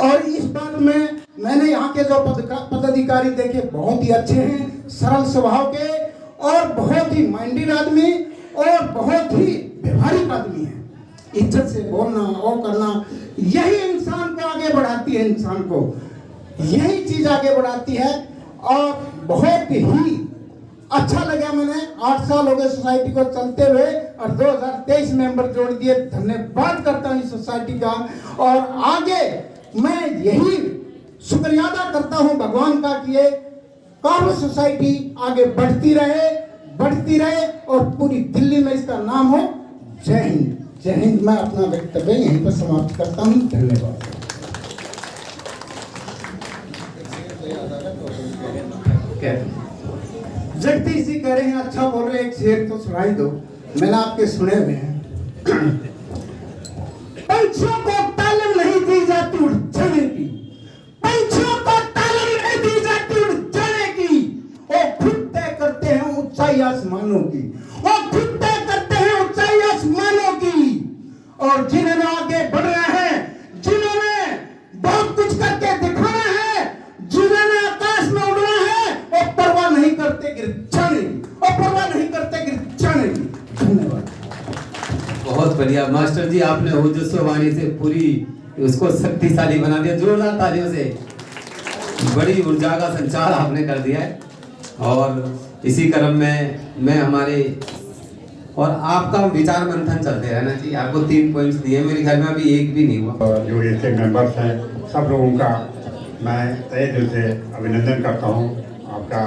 और इस बात में मैंने यहाँ के जो पदाधिकारी देखे बहुत ही अच्छे हैं, सरल स्वभाव के और बहुत ही माइंडेड आदमी और बहुत ही व्यवहारिक आदमी है। इज्जत से बोलना और करना, यही इंसान को आगे बढ़ाती है, इंसान को यही चीज आगे बढ़ाती है। और बहुत ही अच्छा लगा, मैंने 8 साल हो गए सोसाइटी को चलते हुए और 2023 मेंबर जोड़ दिए। धन्यवाद करता हूँ इस सोसाइटी का। और आगे मैं यही शुक्रिया अदा करता हूँ भगवान का कि ये काफल सोसाइटी आगे बढ़ती रहे और पूरी दिल्ली में इसका नाम हो। जय हिंद, जय हिंद। मैं अपना वक्तव्य यहीं पर समाप्त करता हूँ। धन्यवाद। जगदीश जी कह रहे हैं अच्छा बोल रहे, एक शेर तो सुनाई दो, मैंने आपके सुने हुए हैं। पंछियों को तालीम नहीं दी जाती उड़ जाने की, पंछियों को तालीम नहीं दी जाती उड़ जाने की, वो खुद तय करते हैं ऊंचाई आसमानों की, वो खुद तय करते हैं ऊंचाई आसमानों की। और जिन्होंने आगे बढ़ना है, जिन्होंने बहुत कुछ करके दिखाना है, जिन्होंने आकाश में उड़ना है, वो परवाह नहीं करते गिर जाने की, वो परवाह नहीं करते गिर जाने की। धन्यवाद। बहुत बढ़िया मास्टर जी, आपने ओजस्वी से पूरी उसको शक्तिशाली बना दिया। जोरदार तालियों से बड़ी ऊर्जा का संचार आपने कर दिया है। और इसी क्रम में मैं हमारे और आपका विचार मंथन चलते रहना चाहिए। आपको 3 पॉइंट्स दिए, मेरे ख्याल में अभी एक भी नहीं हुआ। जो इसके मेंबर्स हैं सब लोगों का मैं तहे दिल से अभिनंदन करता हूं, आपका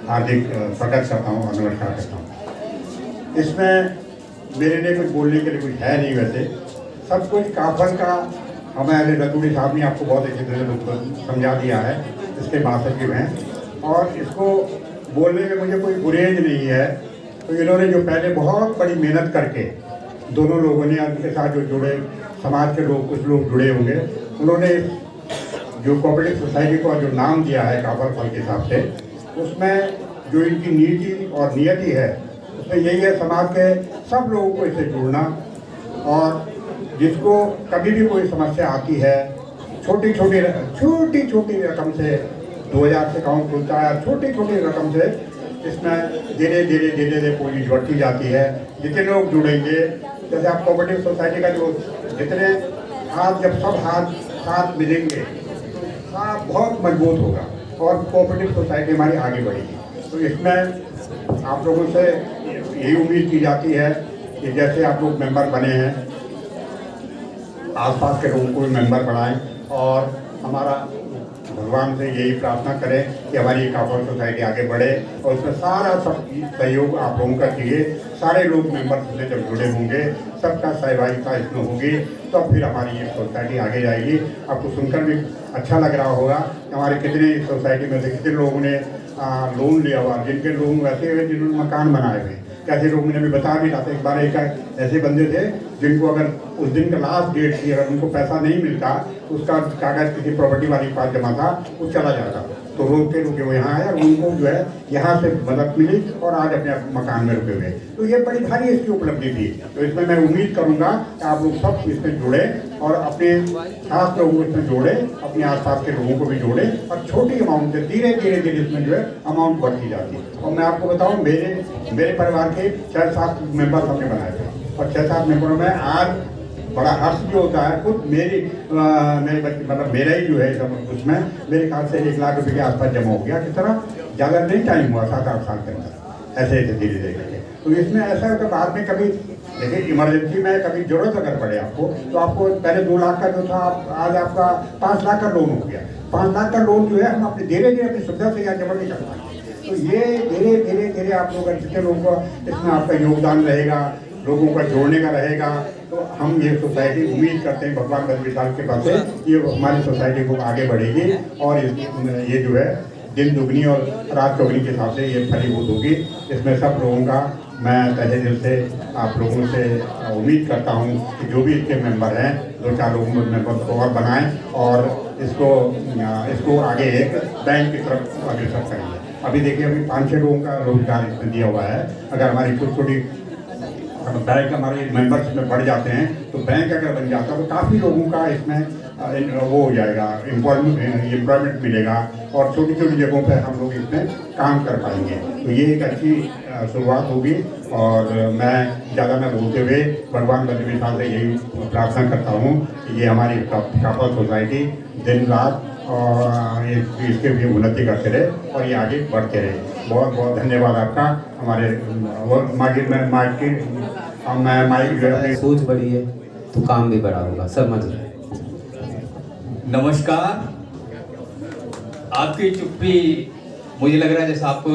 हार्दिक स्वागत करता हूं और नमस्कार करता हूं। इसमें मेरे लिए कुछ बोलने के लिए कुछ है नहीं, वैसे सब कुछ काफल का हमारे रतूड़ी साहब ने आपको बहुत अच्छी तरह से समझा दिया है, इसके बासठ हैं। और इसको बोलने में मुझे कोई गुरेज नहीं है। तो इन्होंने जो पहले बहुत बड़ी मेहनत करके दोनों लोगों ने उनके साथ जो जुड़े समाज के लोग, कुछ लोग जुड़े होंगे, उन्होंने जो कोऑपरेटिव सोसाइटी को जो नाम दिया है काफल फल के हिसाब से, उसमें जो इनकी नीति और नियति है उसमें यही है समाज के सब लोगों को इससे जुड़ना। और जिसको कभी भी कोई समस्या आती है, छोटी छोटी रकम से 2000 से अकाउंट खुलता है, छोटी रकम से इसमें धीरे धीरे पूरी बढ़ती जाती है। जितने लोग जुड़ेंगे, जैसे आप कोऑपरेटिव सोसाइटी का जो जितने हाथ, जब सब हाथ साथ मिलेंगे तो आप बहुत मजबूत होगा और कोऑपरेटिव सोसाइटी हमारी आगे बढ़ेगी। तो इसमें आप लोगों से यही उम्मीद की जाती है कि जैसे आप लोग मेंबर बने हैं, आसपास के लोगों को भी मेंबर बनाएं और हमारा भगवान से यही प्रार्थना करें कि हमारी काफल सोसाइटी आगे बढ़े और उसमें सारा सब सहयोग आप लोगों का चाहिए। सारे लोग मेंबर से जब जुड़े होंगे, सबका सहभागिता इसमें होगी, तो फिर हमारी ये सोसाइटी आगे जाएगी। आपको सुनकर भी अच्छा लग रहा होगा कि हमारे कितने सोसाइटी में से कितने लोगों ने लोन लिया हुआ, जिनके लोग वैसे हुए जिन्होंने मकान बनाए हुए, कैसे लोग मैंने भी बता भी रहा था। एक बार एक ऐसे बंदे थे जिनको अगर उस दिन का लास्ट डेट थी, अगर उनको पैसा नहीं मिलता तो उसका कागज़ किसी प्रॉपर्टी वाले के पास जमा था, वो चला जाता। तो रोकते वो यहाँ आए और उनको जो है यहाँ से मदद मिली और आज अपने मकान में रुके हुए। तो ये बड़ी भारी इसकी उपलब्धि थी। तो इसमें मैं उम्मीद करूँगा कि आप लोग सब इसमें जुड़े और अपने खास लोगों को इसमें जोड़े, अपने आसपास के लोगों को भी जोड़े और छोटी अमाउंट से धीरे धीरे इसमें जो है अमाउंट बढ़ती जाती है। और मैं आपको बताऊँ, मेरे परिवार के 6-7 मेंबर हमने बनाए थे और 6-7 मेंबरों में आज बड़ा हर्ष भी होता है। खुद मेरे बच्चे, मतलब मेरा ही जो है सब उसमें मेरे ख्याल से 1 लाख रुपए के आसपास जमा हो गया। किस तरह ज़्यादा नहीं टाइम हुआ, 7-8 साल के अंदर, ऐसे धीरे धीरे करके। तो इसमें ऐसा है कि बाद में कभी देखिए इमरजेंसी में कभी जरूरत अगर पड़े आपको, तो आपको पहले 2 लाख का जो था आज आपका 5 लाख का लोन हो गया। 5 लाख का लोन जो है हम अपने धीरे धीरे अपनी सुविधा से यहाँ जमा नहीं कर पाएंगे। तो ये धीरे धीरे आप लोग जितने लोगों का इसमें आपका योगदान रहेगा, लोगों का जोड़ने का रहेगा, तो हम ये सोसाइटी उम्मीद करते हैं भगवान बद्री साहब के पास से ये हमारी सोसाइटी को आगे बढ़ेगी और ये जो है दिन दुगनी और रात चौगनी के हिसाब से ये फलीभूत होगी। इसमें सब लोगों का मैं तहे दिल से आप लोगों से उम्मीद करता हूँ कि जो भी इसके मेंबर हैं 2-4 लोगों मेंबर को और बनाएं और इसको आगे एक बैंक की तरफ अग्रसर करेंगे। अभी देखिए अभी 5-6 लोगों का रोजगार इसमें दिया हुआ है। अगर हमारी छोटी बैंक हमारे मेंबर्स में बढ़ जाते हैं तो बैंक अगर बन जाता है तो काफ़ी लोगों का इसमें वो हो जाएगा, एम्प्लॉयमेंट मिलेगा और छोटी छोटी जगहों पर हम लोग इसमें काम कर पाएंगे। तो ये एक अच्छी शुरुआत होगी और मैं ज़्यादा न बोलते हुए भगवान बद्री विशाल से यही प्रार्थना करता हूँ कि ये हमारी काफल सोसाइटी दिन रात और इसके भी उन्नति करते रहे और ये आगे बढ़ते रहे। बहुत बहुत धन्यवाद आपका। हमारे माइक सोच बड़ी है तो काम भी बड़ा होगा। शर्मा जी नमस्कार। आपकी चुप्पी मुझे लग रहा है जैसे आपको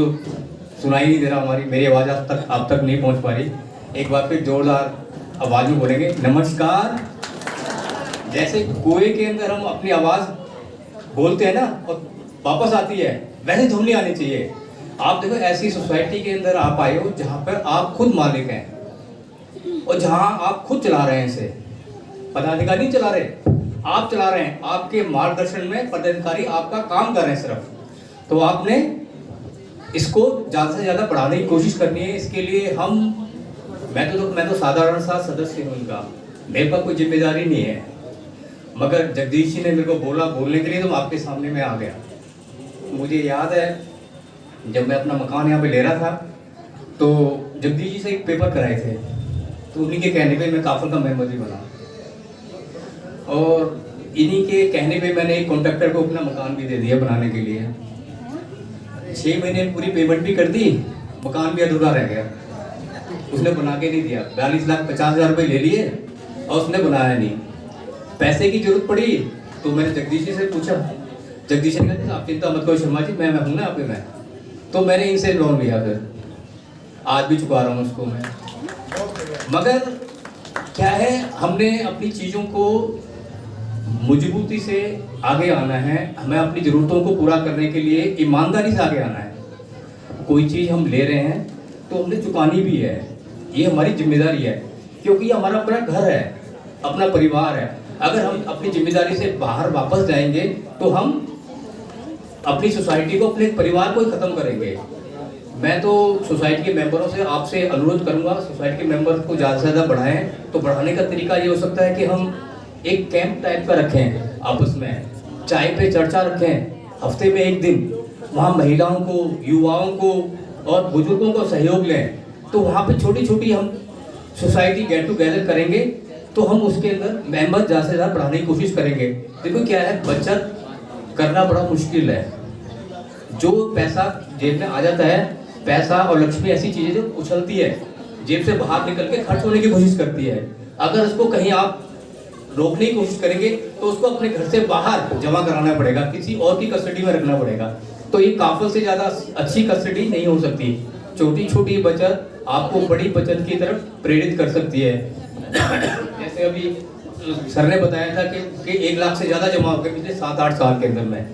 सुनाई नहीं दे रहा, मेरी आवाज़ आप तक नहीं पहुंच पा रही। एक बार फिर जोरदार आवाज़ में बोलेंगे नमस्कार। जैसे कुएं के अंदर हम अपनी आवाज़ बोलते हैं ना और वापस आती है, वैसे ध्वनि आनी चाहिए। आप देखो ऐसी सोसाइटी के अंदर आप आए हो जहाँ पर आप खुद मालिक हैं और जहाँ आप खुद चला रहे हैं, इसे पदाधिकारी नहीं चला रहे, आप चला रहे हैं। आपके मार्गदर्शन में पदाधिकारी आपका काम कर रहे हैं सिर्फ। तो आपने इसको ज़्यादा से ज़्यादा बढ़ाने की कोशिश करनी है। इसके लिए मैं तो साधारण सा सदस्य हूँ इनका, मेरे पास कोई जिम्मेदारी नहीं है, मगर जगदीश जी ने मेरे को बोला बोलने के लिए तो आपके सामने मैं आ गया। मुझे याद है जब मैं अपना मकान यहाँ पे ले रहा था तो जगदीश जी से एक पेपर कराए थे, तो उन्हीं के कहने पे मैं काफल का मेंबर भी बना और इन्हीं के कहने पे मैंने एक कॉन्ट्रैक्टर को अपना मकान भी दे दिया बनाने के लिए। 6 महीने में पूरी पेमेंट भी कर दी, मकान भी अधूरा रह गया, उसने बना के नहीं दिया। 42,50,000 रुपये ले लिए और उसने बनाया नहीं। पैसे की जरूरत पड़ी तो मैंने जगदीश जी से पूछा, जगदीश जी ने कहा आप चिंता मत करो शर्मा जी, मैं हूँ ना आप में। तो मैंने इनसे लोन लिया, फिर आज भी चुका रहा हूँ उसको मैं। मगर क्या है, हमने अपनी चीज़ों को मजबूती से आगे आना है। हमें अपनी ज़रूरतों को पूरा करने के लिए ईमानदारी से आगे आना है। कोई चीज़ हम ले रहे हैं तो हमने चुकानी भी है, ये हमारी जिम्मेदारी है, क्योंकि ये हमारा अपना घर है, अपना परिवार है। अगर हम अपनी जिम्मेदारी से बाहर वापस जाएंगे तो हम अपनी सोसाइटी को, अपने परिवार को ही ख़त्म करेंगे। मैं तो सोसाइटी के मेंबरों से आपसे अनुरोध करूंगा, सोसाइटी के मेंबर को ज़्यादा से ज़्यादा बढ़ाएं। तो बढ़ाने का तरीका ये हो सकता है कि हम एक कैंप टाइप का रखें, आपस में चाय पे चर्चा रखें, हफ्ते में 1 दिन। वहाँ महिलाओं को, युवाओं को और बुजुर्गों को सहयोग लें। तो वहाँ पे छोटी छोटी हम सोसाइटी गेट टुगेदर करेंगे तो हम उसके अंदर मेंबर ज़्यादा से ज़्यादा बढ़ाने की कोशिश करेंगे। देखो क्या है, बचत करना बड़ा मुश्किल है। जो पैसा जेब में आ जाता है, पैसा और लक्ष्मी ऐसी चीज़ें जो उछलती है, जेब से बाहर निकल के खर्च होने की कोशिश करती है। अगर उसको कहीं आप रोकने की कोशिश करेंगे तो उसको अपने घर से बाहर जमा कराना पड़ेगा, किसी और की कस्टडी में रखना पड़ेगा। तो ये काफल से ज़्यादा अच्छी कस्टडी नहीं हो सकती। छोटी छोटी बचत आपको बड़ी बचत की तरफ प्रेरित कर सकती है। जैसे अभी सर ने बताया था कि 1 लाख से ज़्यादा जमा हो गए पिछले 7-8 साल के अंदर में,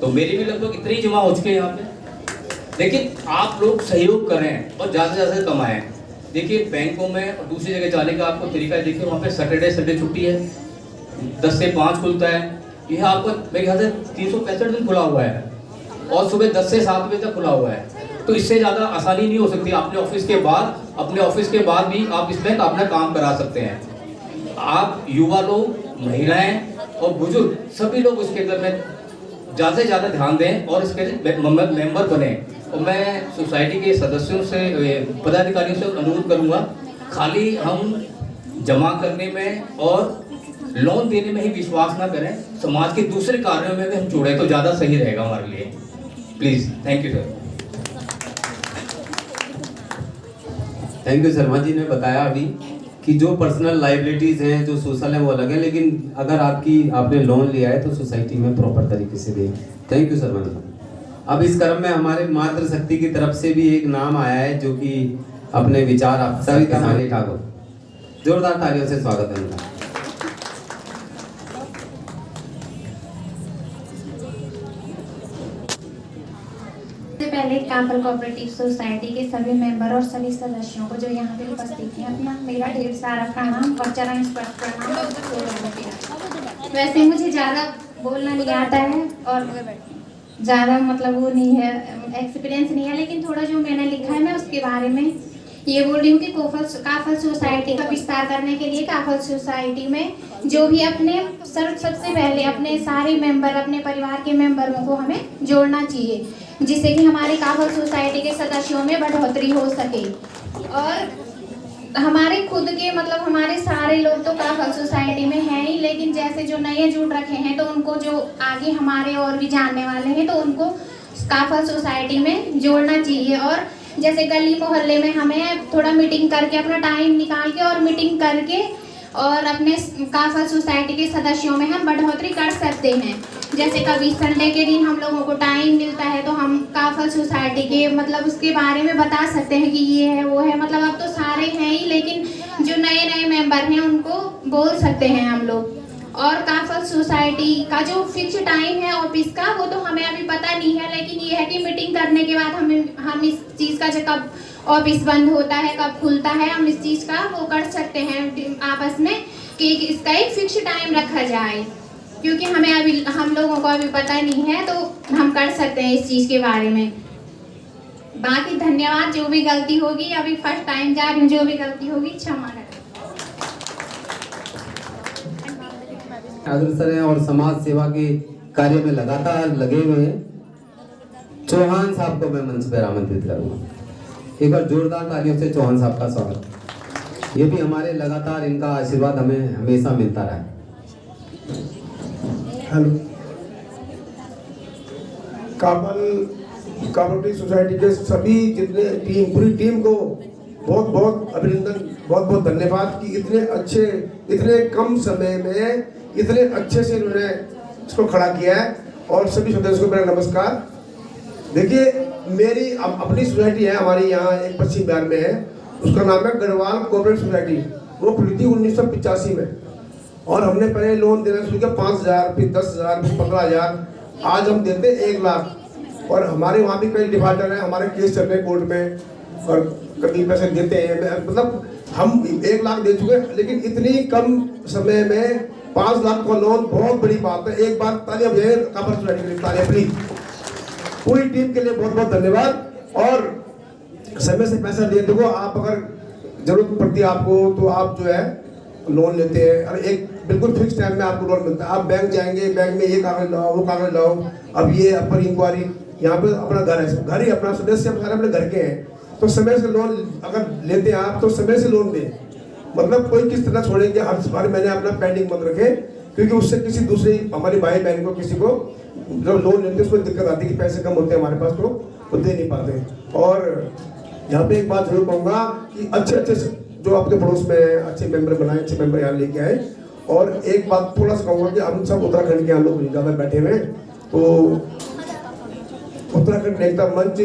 तो मेरी भी लगभग इतनी जमा हो चुके हैं यहाँ पे। लेकिन आप लोग सहयोग करें और ज़्यादा से ज़्यादा कमाएं। देखिए बैंकों में और दूसरी जगह जाने का आपको तरीका देखिए, वहाँ पे सैटरडे छुट्टी है, 10 से 5 खुलता है। यह आपको मेरे ख्याल से 365 दिन खुला हुआ है और सुबह 10 से 7 बजे तक खुला हुआ है। तो इससे ज़्यादा आसानी नहीं हो सकती। अपने ऑफिस के बाद भी आप इसमें अपना काम करा सकते हैं। आप युवा लोग, महिलाएं और बुजुर्ग सभी लोग इसके अंदर में ज़्यादा से ज़्यादा ध्यान दें और इसके मेंबर बने। और मैं सोसाइटी के सदस्यों से, पदाधिकारियों से अनुरोध करूंगा, खाली हम जमा करने में और लोन देने में ही विश्वास ना करें, समाज के दूसरे कार्यों में भी हम जुड़े तो ज़्यादा सही रहेगा हमारे लिए। Please, thank you sir. Thank you. Sharma ji ने बताया अभी कि जो पर्सनल लाइबिलिटीज़ हैं, जो सोशल है, वो अलग है, लेकिन अगर आपने लोन लिया है तो सोसाइटी में प्रॉपर तरीके से दें। थैंक यू शर्मा जी। अब इस क्रम में हमारे मातृशक्ति की तरफ से भी एक नाम आया है जो कि अपने विचार आप सविता माली ठाकुर, जोरदार तालियों से स्वागत है उनका। पहले काफल कोऑपरेटिव सोसाइटी के सभी मेंबर और सभी सदस्यों को जो यहाँ पे उपस्थित हैं अपना मेरा ढेर सारा प्रणाम और चरण स्पर्श प्रणाम। वैसे मुझे ज़्यादा बोलना नहीं आता है और ज़्यादा मतलब वो नहीं है, एक्सपीरियंस नहीं है, लेकिन थोड़ा जो मैंने लिखा है मैं उसके बारे में ये बोल रही हूँ कि काफल सोसाइटी का विस्तार करने के लिए काफल सोसाइटी में जो भी अपने सबसे पहले अपने सारे मेंबर अपने परिवार के मेंबरों को हमें जोड़ना चाहिए, जिससे कि हमारी काफल सोसाइटी के सदस्यों में बढ़ोतरी हो सके। और हमारे खुद के मतलब हमारे सारे लोग तो काफल सोसाइटी में हैं ही, लेकिन जैसे जो नए जुड़ रखे हैं तो उनको जो आगे हमारे और भी जानने वाले हैं तो उनको काफल सोसाइटी में जोड़ना चाहिए। और जैसे गली मोहल्ले में हमें थोड़ा मीटिंग करके अपना टाइम निकाल के और मीटिंग करके और अपने काफल सोसाइटी के सदस्यों में हम बढ़ोतरी कर सकते हैं। जैसे कभी संडे के दिन हम लोगों को टाइम मिलता है तो हम काफल सोसाइटी के मतलब उसके बारे में बता सकते हैं कि ये है वो है, मतलब अब तो सारे हैं ही, लेकिन जो नए नए मेंबर हैं उनको बोल सकते हैं हम लोग। और काफल सोसाइटी का जो फिक्स टाइम है ऑफिस का वो तो हमें अभी पता नहीं है, लेकिन ये है कि मीटिंग करने के बाद हम इस चीज़ का जो कब ऑफिस बंद होता है कब खुलता है हम इस चीज़ का वो कर सकते हैं आपस में कि इसका एक फिक्स टाइम रखा जाए, क्योंकि हमें अभी हम लोगों को अभी पता नहीं है तो हम कर सकते हैं इस चीज़ के बारे में। बाकी धन्यवाद, जो भी गलती होगी अभी फर्स्ट टाइम जा रही हूँ, जो भी गलती होगी क्षमा करें। अग्रसर हैं और समाज सेवा के कार्य में लगातार लगे हुए हैं। चौहान साहब को मैं मंच पर आमंत्रित करूंगा। एक बार जोरदार तालियों से चौहान साहब का स्वागत। ये भी हमारे लगातार इनका आशीर्वाद हमें हमेशा मिलता रहा है। हेलो, काफल कोऑपरेटिव सोसाइटी के सभी जितने पूरी टीम को बहुत बहुत अभिनंदन, बहुत बहुत धन्यवाद कि इतने कम समय में इतने अच्छे से इन्होंने इसको खड़ा किया है। और सभी सदस्यों को मेरा नमस्कार। देखिए, मेरी अपनी सोसाइटी है, हमारी यहाँ एक पश्चिम बिहार में है, उसका नाम है गढ़वाल कोऑपरेटिव सोसाइटी। वो खुली थी 1985 में और हमने पहले लोन देना शुरू किया 5,000, फिर 10,000, फिर 15,000, आज हम देते 1 लाख। और हमारे वहाँ भी कई डिफाल्टर हैं, हमारे केस चल रहे हैं कोर्ट में और कभी पैसे देते हैं, मतलब हम 1 लाख दे चुके हैं। लेकिन इतनी कम समय में 5 लाख का लोन बहुत बड़ी बात है। एक बार तालियां बजाएं काफल सोसाइटी के लिए, तालियां प्लीज। पूरी टीम के लिए बहुत बहुत धन्यवाद। और समय से पैसा दे दो, आप अगर जरूरत पड़ती है आपको तो आप जो है लोन लेते हैं और एक बिल्कुल फिक्स टाइम में आपको लोन मिलता है। आप बैंक जाएंगे, बैंक में ये कागज लाओ वो कागज लाओ, अब ये अपर इंक्वायरी, यहाँ पे अपना घर है, घर ही अपना सदस्य सारे अपने घर के हैं, तो समय से लोन अगर लेते हैं आप तो समय से लोन दें। मतलब कोई किस तरह छोड़ेंगे, हर बार मैंने अपना पेंडिंग मत रखे, क्योंकि उससे किसी दूसरी हमारी भाई बहन को किसी को जब लोन लेते हैं उसमें दिक्कत आती है कि पैसे कम होते हैं हमारे पास तो वो दे नहीं पाते। और यहाँ पे एक बात जरूर कहूँगा कि अच्छे जो आपके पड़ोस में अच्छे मेंबर बनाए, अच्छे मेंबर यहाँ लेके आए। और एक बात थोड़ा सा कहूँगा कि हम सब उत्तराखंड के यहाँ लोग ज़्यादा बैठे हुए हैं, तो उत्तराखंड एकता मंच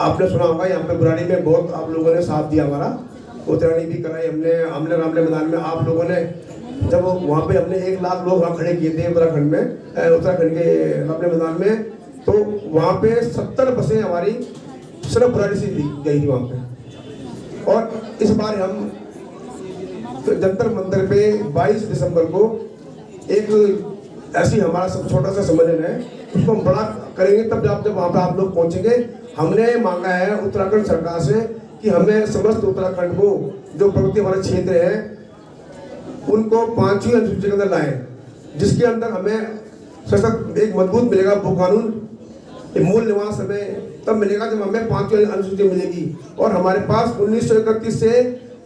आपने सुना होगा, यहाँ पे बुराड़ी में बहुत आप लोगों ने साथ दिया हमारा, उत्तरायणी भी कराई हमने रामले मैदान में आप लोगों ने, जब वहाँ पे हमने 1 लाख लोग वहाँ खड़े किए थे उत्तराखंड के रामले मैदान में, तो वहाँ पे 70 बसें हमारी सिर्फ बुराड़ी से गई थी वहाँ पे। और इस बार हम जंतर मंतर पे 22 दिसंबर को एक ऐसी हमारा सब छोटा सा सम्मेलन है, उसको हम बड़ा करेंगे तब जब वहाँ पे आप लोग पहुँचेंगे। हमने मांगा है उत्तराखंड सरकार से कि हमें समस्त उत्तराखंड को जो पर्वतीय हमारे क्षेत्र है उनको 5वीं अनुसूची के अंदर लाएं, जिसके अंदर हमें सशक्त एक मजबूत मिलेगा भू कानून, मूल निवास हमें तब मिलेगा जब हमें 5वीं अनुसूची मिलेगी। और हमारे पास 1931 से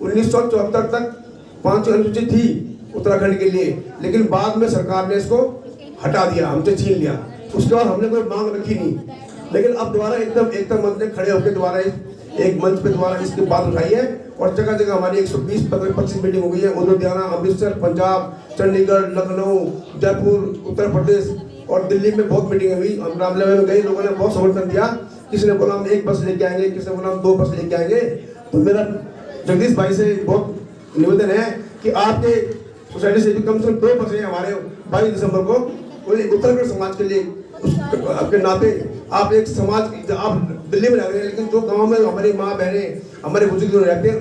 1974 तक 5वीं अनुसूची थी उत्तराखंड के लिए, लेकिन बाद में सरकार ने इसको हटा दिया, हमसे छीन लिया। उसके बाद हमने कोई मांग रखी नहीं, लेकिन अब दोबारा एकदम मंच ने खड़े होकर दोबारा एक मंच पे दोबारा इसकी बात उठाई है। और जगह जगह हमारी 120-25 मीटिंग हो गई है, लुधियाना, अमृतसर, पंजाब, चंडीगढ़, लखनऊ, जयपुर, उत्तर प्रदेश और दिल्ली में बहुत मीटिंग हुई। हम रामले में गए, लोगों ने बहुत समर्थन दिया, किसी ने बोला हम 1 बस लेके आएंगे, किसी ने बोला हम 2 बस लेके आएंगे। तो मेरा जगदीश भाई से बहुत निवेदन है कि आपके सोसाइटी से भी कम से कम 2 बसें हमारे 22 दिसंबर को कोई उत्तराखंड समाज के लिए आपके नाते आप एक समाज, आप दिल्ली में रह रहे हैं लेकिन जो गांव में हमारी माँ बहनें, हमारे बुजुर्ग लोग रहते हैं,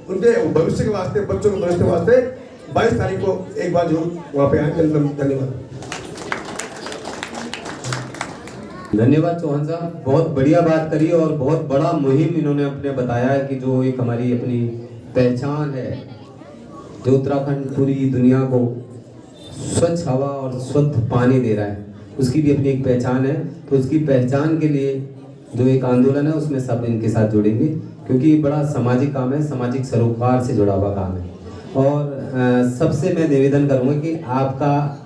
उनके भविष्य के वास्ते, बच्चों के भविष्य के वास्ते 22 तारीख को एक बार जरूर वहाँ पे आए। धन्यवाद। धन्यवाद चौहान साहब, बहुत बढ़िया बात करी और बहुत बड़ा मुहिम इन्होंने अपने बताया है कि जो एक हमारी अपनी पहचान है, जो उत्तराखंड पूरी दुनिया को स्वच्छ हवा और शुद्ध पानी दे रहा है, उसकी भी अपनी एक पहचान है। तो उसकी पहचान के लिए जो एक आंदोलन है उसमें सब इनके साथ जुड़ेंगे, क्योंकि ये बड़ा सामाजिक काम है, सामाजिक सरोकार से जुड़ा हुआ काम है। और सबसे मैं निवेदन करूँगा कि आपका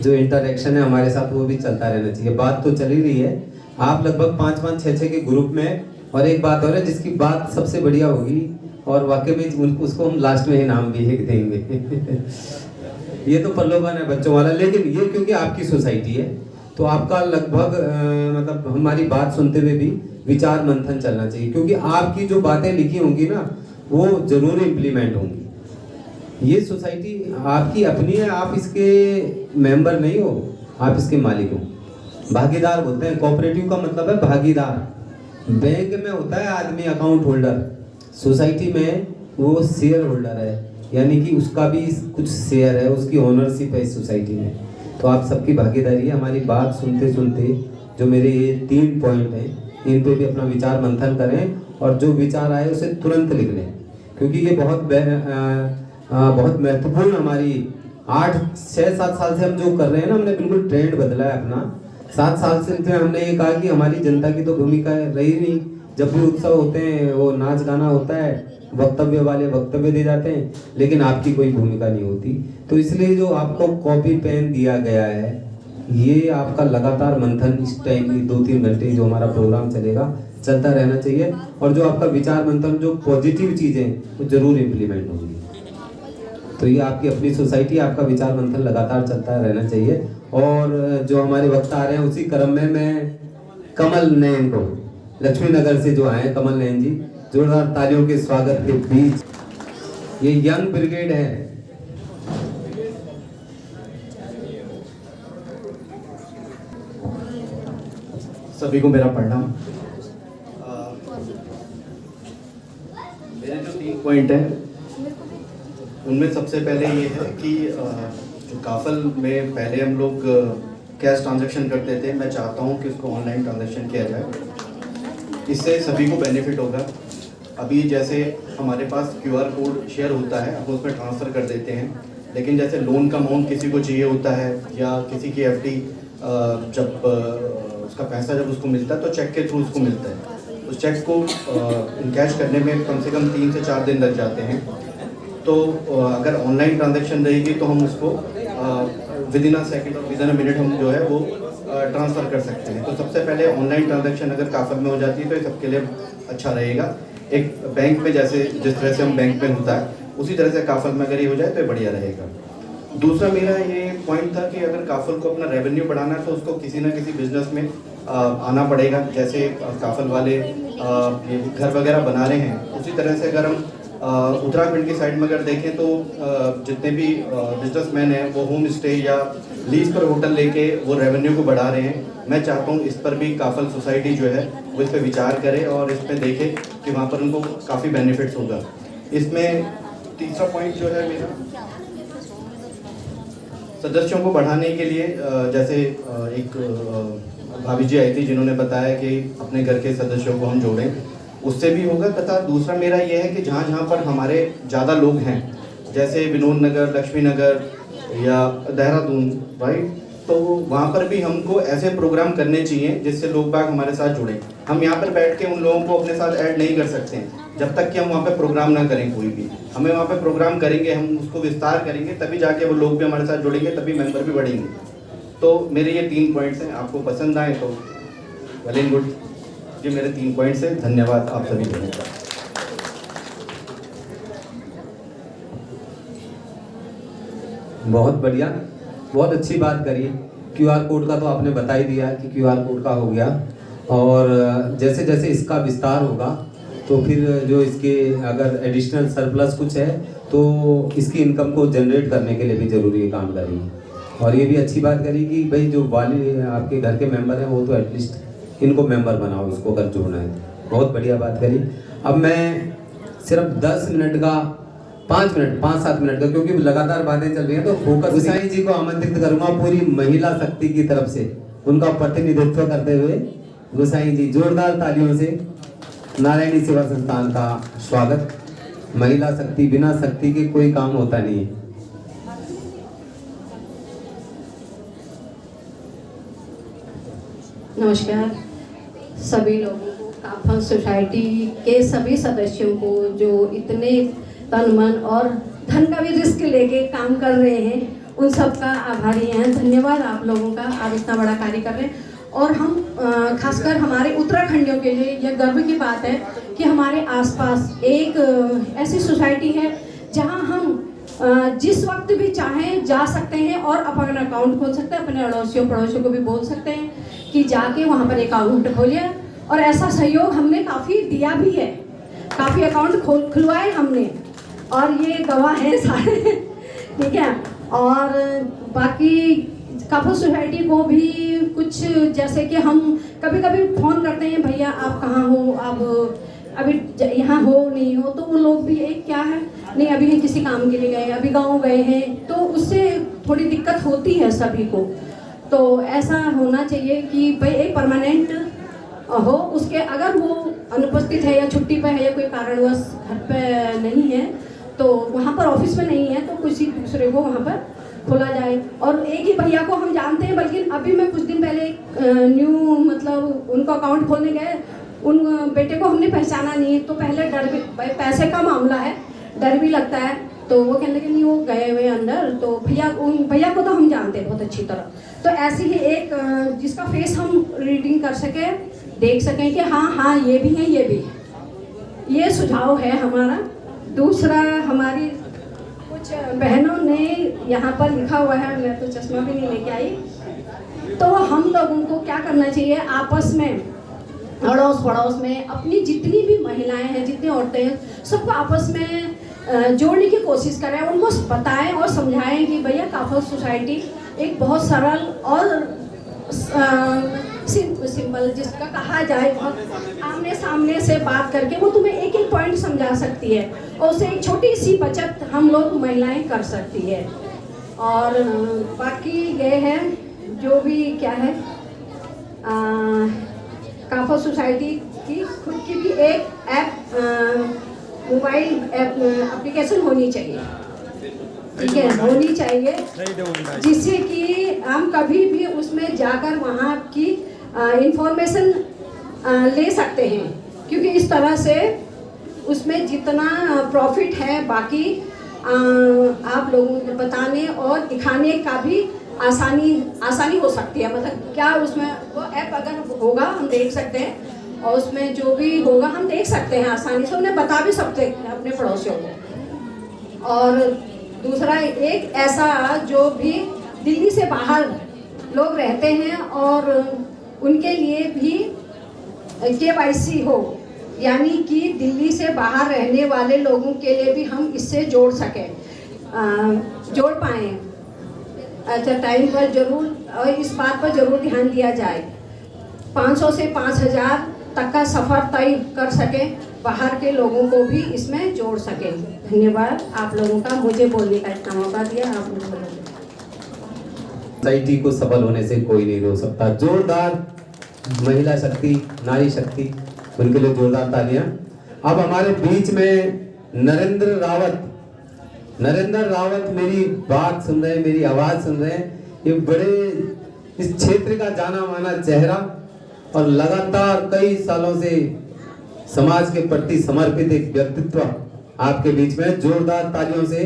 जो इंटरेक्शन है हमारे साथ वो भी चलता रहना चाहिए। बात तो चल ही रही है, आप लगभग 5-5, 6-6 के ग्रुप में, और एक बात और है जिसकी बात सबसे बढ़िया होगी और वाकई में उसको हम लास्ट में इनाम भी एक देंगे। ये तो प्रलोभन है बच्चों वाला, लेकिन ये क्योंकि आपकी सोसाइटी है तो आपका लगभग मतलब हमारी बात सुनते हुए भी विचार मंथन चलना चाहिए, क्योंकि आपकी जो बातें लिखी होंगी ना वो जरूर इम्प्लीमेंट होंगी। ये सोसाइटी आपकी अपनी है, आप इसके मेंबर नहीं हो, आप इसके मालिक हो। भागीदार बोलते हैं, कोऑपरेटिव का मतलब है भागीदार। बैंक में होता है आदमी अकाउंट होल्डर, सोसाइटी में वो शेयर होल्डर है, यानी कि उसका भी कुछ शेयर है, उसकी ओनरशिप है इस सोसाइटी में। तो आप सबकी भागीदारी है। हमारी बात सुनते सुनते जो मेरे ये 3 पॉइंट हैं इन पे भी अपना विचार मंथन करें और जो विचार आए उसे तुरंत लिख लें, क्योंकि ये बहुत महत्वपूर्ण हमारी 6-7 साल से हम जो कर रहे हैं ना, हमने बिल्कुल ट्रेंड बदला है अपना। 7 साल से हमने ये कहा कि हमारी जनता की तो भूमिका रही नहीं, जब भी उत्सव होते हैं वो नाच गाना होता है, वक्तव्य वाले वक्तव्य दे जाते हैं, लेकिन आपकी कोई भूमिका नहीं होती। तो इसलिए जो आपको कॉपी पेन दिया गया है, ये आपका लगातार मंथन इस टाइम 2-3 घंटे जो हमारा प्रोग्राम चलेगा चलता रहना चाहिए, और जो आपका विचार मंथन जो पॉजिटिव चीज़ें वो जरूर इम्प्लीमेंट होंगी। तो ये आपकी अपनी सोसाइटी, आपका विचार मंथन लगातार चलता रहना चाहिए। और जो हमारे वक्ता आ रहे हैं उसी क्रम में मैं कमल नयन को, लक्ष्मी नगर से जो आए कमल नयन जी, जोरदार तालियों के स्वागत के बीच। ये यंग ब्रिगेड है, सभी को मेरा प्रणाम। मेरे जो 3 पॉइंट हैं उनमें सबसे पहले ये है कि जो काफल में पहले हम लोग कैश ट्रांजैक्शन करते थे, मैं चाहता हूँ कि उसको ऑनलाइन ट्रांजैक्शन किया जाए, इससे सभी को बेनिफिट होगा। अभी जैसे हमारे पास QR कोड शेयर होता है, हम उसमें ट्रांसफ़र कर देते हैं, लेकिन जैसे लोन का अमाउंट किसी को चाहिए होता है या किसी की FD जब उसका पैसा जब उसको मिलता है तो चेक के थ्रू उसको मिलता है, उस चेक को इनकैश करने में कम से कम 3 से 4 दिन लग जाते हैं। तो अगर ऑनलाइन ट्रांजैक्शन रहेगी तो हम उसको विदिन अ सेकंड और विदिन अ मिनट हम जो है वो ट्रांसफ़र कर सकते हैं। तो सबसे पहले ऑनलाइन ट्रांजैक्शन अगर काफल में हो जाती है तो ये सबके लिए अच्छा रहेगा। एक बैंक में जैसे जिस तरह से हम बैंक में होता है उसी तरह से काफल में अगर ये हो जाए तो ये बढ़िया रहेगा। दूसरा मेरा ये पॉइंट था कि अगर काफल को अपना रेवेन्यू बढ़ाना है तो उसको किसी ना किसी बिजनेस में आना पड़ेगा। जैसे काफल वाले ये घर वगैरह बना रहे हैं, उसी तरह से अगर हम उत्तराखंड की साइड में अगर देखें तो जितने भी बिजनेसमैन हैं वो होम स्टे या लीज पर होटल लेके वो रेवेन्यू को बढ़ा रहे हैं। मैं चाहता हूँ इस पर भी काफल सोसाइटी जो है वो इस पर विचार करे और इसमें देखे कि वहाँ पर उनको काफ़ी बेनिफिट्स होगा। इसमें तीसरा पॉइंट जो है मेरा सदस्यों को बढ़ाने के लिए, जैसे एक भाभी जी आई थी जिन्होंने बताया कि अपने घर के सदस्यों को हम जोड़ें, उससे भी होगा। तथा दूसरा मेरा ये है कि जहाँ जहाँ पर हमारे ज़्यादा लोग हैं, जैसे विनोद नगर, लक्ष्मी नगर या देहरादून, राइट, तो वहाँ पर भी हमको ऐसे प्रोग्राम करने चाहिए जिससे लोग बाग हमारे साथ जुड़ें। हम यहाँ पर बैठ के उन लोगों को अपने साथ ऐड नहीं कर सकते हैं जब तक कि हम वहाँ पे प्रोग्राम ना करें कोई भी। हमें वहाँ पे प्रोग्राम करेंगे, हम उसको विस्तार करेंगे, तभी जाके वो लोग भी हमारे साथ जुड़ेंगे, तभी मेंबर भी बढ़ेंगे। तो मेरे ये 3 पॉइंट्स हैं, आपको पसंद आए तो वेल एंड गुड। ये मेरे 3 पॉइंट्स हैं। धन्यवाद आप सभी को। बहुत बढ़िया, बहुत अच्छी बात करी। QR कोड का तो आपने बता ही दिया कि QR कोड का हो गया, और जैसे जैसे इसका विस्तार होगा तो फिर जो इसके अगर एडिशनल सरप्लस कुछ है तो इसकी इनकम को जनरेट करने के लिए भी ज़रूरी काम करेंगे। और ये भी अच्छी बात करी कि भाई जो वाले आपके घर के मेंबर हैं वो तो एटलीस्ट इनको मेंबर बनाओ, इसको अगर जोड़ना है। बहुत बढ़िया बात करी। अब मैं सिर्फ 10 मिनट का 5-7 मिनट का, क्योंकि लगातार बातें चल रही हैं, तो फोकस गोसाई जी को आमंत्रित करूंगा पूरी महिला शक्ति की तरफ से, उनका प्रतिनिधित्व करते हुए। गोसाई जी, जोरदार तालियों से नारायणी सेवा संस्थान का स्वागत। महिला शक्ति, बिना शक्ति के कोई काम होता नहीं है। नमस्कार सभी लोगों को, काफल सोसाइटी के सभी सदस्यों को जो इतने तन मन और धन का भी रिस्क लेके काम कर रहे हैं, उन सब का आभारी हैं। धन्यवाद आप लोगों का, आप इतना बड़ा कार्य कर रहे हैं। और हम खासकर हमारे उत्तराखंडियों के लिए यह गर्व की बात है कि हमारे आसपास एक ऐसी सोसाइटी है जहां हम जिस वक्त भी चाहें जा सकते हैं और अपना अकाउंट खोल सकते हैं। अपने पड़ोसियों को भी बोल सकते हैं कि जाके वहाँ पर अकाउंट खोलिए, और ऐसा सहयोग हमने काफ़ी दिया भी है, काफ़ी अकाउंट खुलवाए हमने, और ये गवाह हैं सारे। ठीक है। और बाकी काफल सोसाइटी को भी कुछ, जैसे कि हम कभी कभी फ़ोन करते हैं, भैया आप कहाँ हो, आप अभी यहाँ हो नहीं हो, तो वो लोग भी एक क्या है, नहीं अभी हम किसी काम के लिए गए, अभी गाँव गए हैं, तो उससे थोड़ी दिक्कत होती है सभी को। तो ऐसा होना चाहिए कि भाई एक परमानेंट हो, उसके अगर वो अनुपस्थित है या छुट्टी पर है या कोई कारणवश घर पे नहीं है, तो वहाँ पर ऑफिस में नहीं है, तो किसी दूसरे को वहाँ पर खोला जाए। और एक ही भैया को हम जानते हैं, बल्कि अभी मैं कुछ दिन पहले न्यू मतलब उनको अकाउंट खोलने गए, उन बेटे को हमने पहचाना नहीं, तो पहले डर भी, पैसे का मामला है, डर भी लगता है, तो वो कहने लगे नहीं वो गए हुए अंदर, तो उन भैया को तो हम जानते हैं बहुत अच्छी तरह। तो ऐसी ही एक जिसका फेस हम रीडिंग कर सके, देख सकें कि हाँ ये भी है, ये भी है, ये सुझाव है हमारा। दूसरा, हमारी कुछ बहनों ने यहाँ पर लिखा हुआ है, मैं तो चश्मा भी नहीं लेके आई, तो हम लोगों को क्या करना चाहिए, आपस में अड़ोस पड़ोस में अपनी जितनी भी महिलाएं हैं, जितनी औरतें हैं, सबको आपस में जोड़ने की कोशिश करें, उनको बताएं और समझाएं कि भैया काफल सोसाइटी एक बहुत सरल और सिंपल, जिसका कहा जाए बहुत आमने सामने से बात करके वो तुम्हें एक एक पॉइंट समझा सकती है, और उसे एक छोटी सी बचत हम लोग महिलाएं कर सकती है। और बाकी ये है जो भी क्या है, काफल सोसाइटी की खुद की भी एक ऐप, मोबाइल एप्लीकेशन होनी चाहिए, ठीक है, होनी चाहिए, जिससे कि हम कभी भी उसमें जाकर वहाँ की इंफॉर्मेशन ले सकते हैं, क्योंकि इस तरह से उसमें जितना प्रॉफिट है बाकी आप लोगों को बताने और दिखाने का भी आसानी हो सकती है। मतलब क्या उसमें वो ऐप अगर होगा हम देख सकते हैं, और उसमें जो भी होगा हम देख सकते हैं, आसानी से उन्हें बता भी सकते हैं अपने पड़ोसियों को। और दूसरा, एक ऐसा जो भी दिल्ली से बाहर लोग रहते हैं और उनके लिए भी KYC हो, यानी कि दिल्ली से बाहर रहने वाले लोगों के लिए भी हम इससे जोड़ सकें, जोड़ पाएँ। अच्छा, टाइम पर जरूर, और इस बात पर जरूर ध्यान दिया जाए, 500 से 5000 तक का सफ़र तय कर सकें, बाहर के लोगों को भी इसमें जोड़ सकें। धन्यवाद आप लोगों का, मुझे बोलने का इतना मौका दिया। आप लोगों सोसाइटी को सफल होने से कोई नहीं रोक सकता। जोरदार महिला शक्ति, नारी शक्ति, उनके लिए जोरदार तालियां। अब हमारे बीच में नरेंद्र रावत मेरी बात सुन रहे हैं, मेरी आवाज़ सुन रहे हैं। ये बड़े इस क्षेत्र का जाना माना चेहरा और लगातार कई सालों से समाज के प्रति समर्पित एक व्यक्तित्व आपके बीच में। जोरदार तालियों से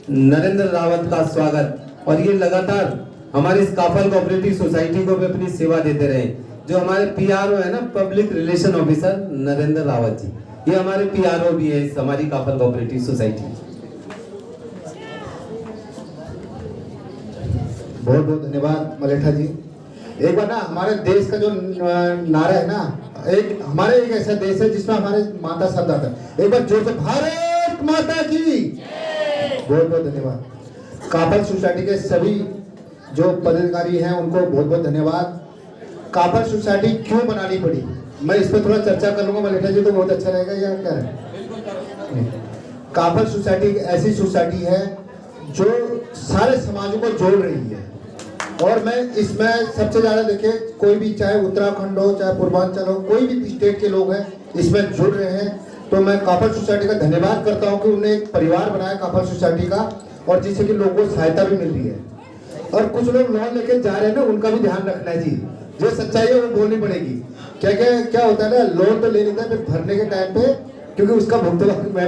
नरेंद्र रावत का स्वागत। और ये लगातार हमारी इस काफल कोऑपरेटिव सोसाइटी को भी अपनी सेवा देते रहे। जो हमारे PRO है ना, public relation officer Narendra Rawat ji, ये हमारे PRO भी है इस हमारी काफल कोऑपरेटिव सोसाइटी। बहुत बहुत धन्यवाद मलेठा जी। एक बार ना हमारे देश का जो नारा है ना, एक हमारे एक ऐसा देश है जिसमें हमारे माता शब्द आता है, एक बार जोर से भारत माता की। बहुत बहुत धन्यवाद। काफल सोसाइटी के सभी जो पदाधिकारी हैं उनको बहुत बहुत धन्यवाद। काफल सोसाइटी क्यों बनानी पड़ी, मैं इस पर थोड़ा चर्चा कर लूँगा मलेठा जी, तो बहुत अच्छा रहेगा या क्या है। काफल सोसाइटी एक ऐसी सोसाइटी है जो सारे समाजों को जोड़ रही है, और मैं इसमें सबसे ज़्यादा देखे कोई भी, चाहे उत्तराखंड हो चाहे पूर्वांचल हो, कोई भी स्टेट के लोग हैं इसमें जुड़ रहे हैं। तो मैं काफल सोसाइटी का धन्यवाद करता हूं कि उन्हें एक परिवार बनाया काफल सोसाइटी का, और जिससे कि लोगों को सहायता भी मिल रही है। और कुछ लोग लोन लेके जा रहे हैं ना, उनका भी ध्यान रखना है जी, जो सच्चाई है वो बोलनी पड़ेगी। क्या होता है ना, लोन तो ले लेता है, फिर भरने के टाइम पे क्योंकि उसका भुगतान मैं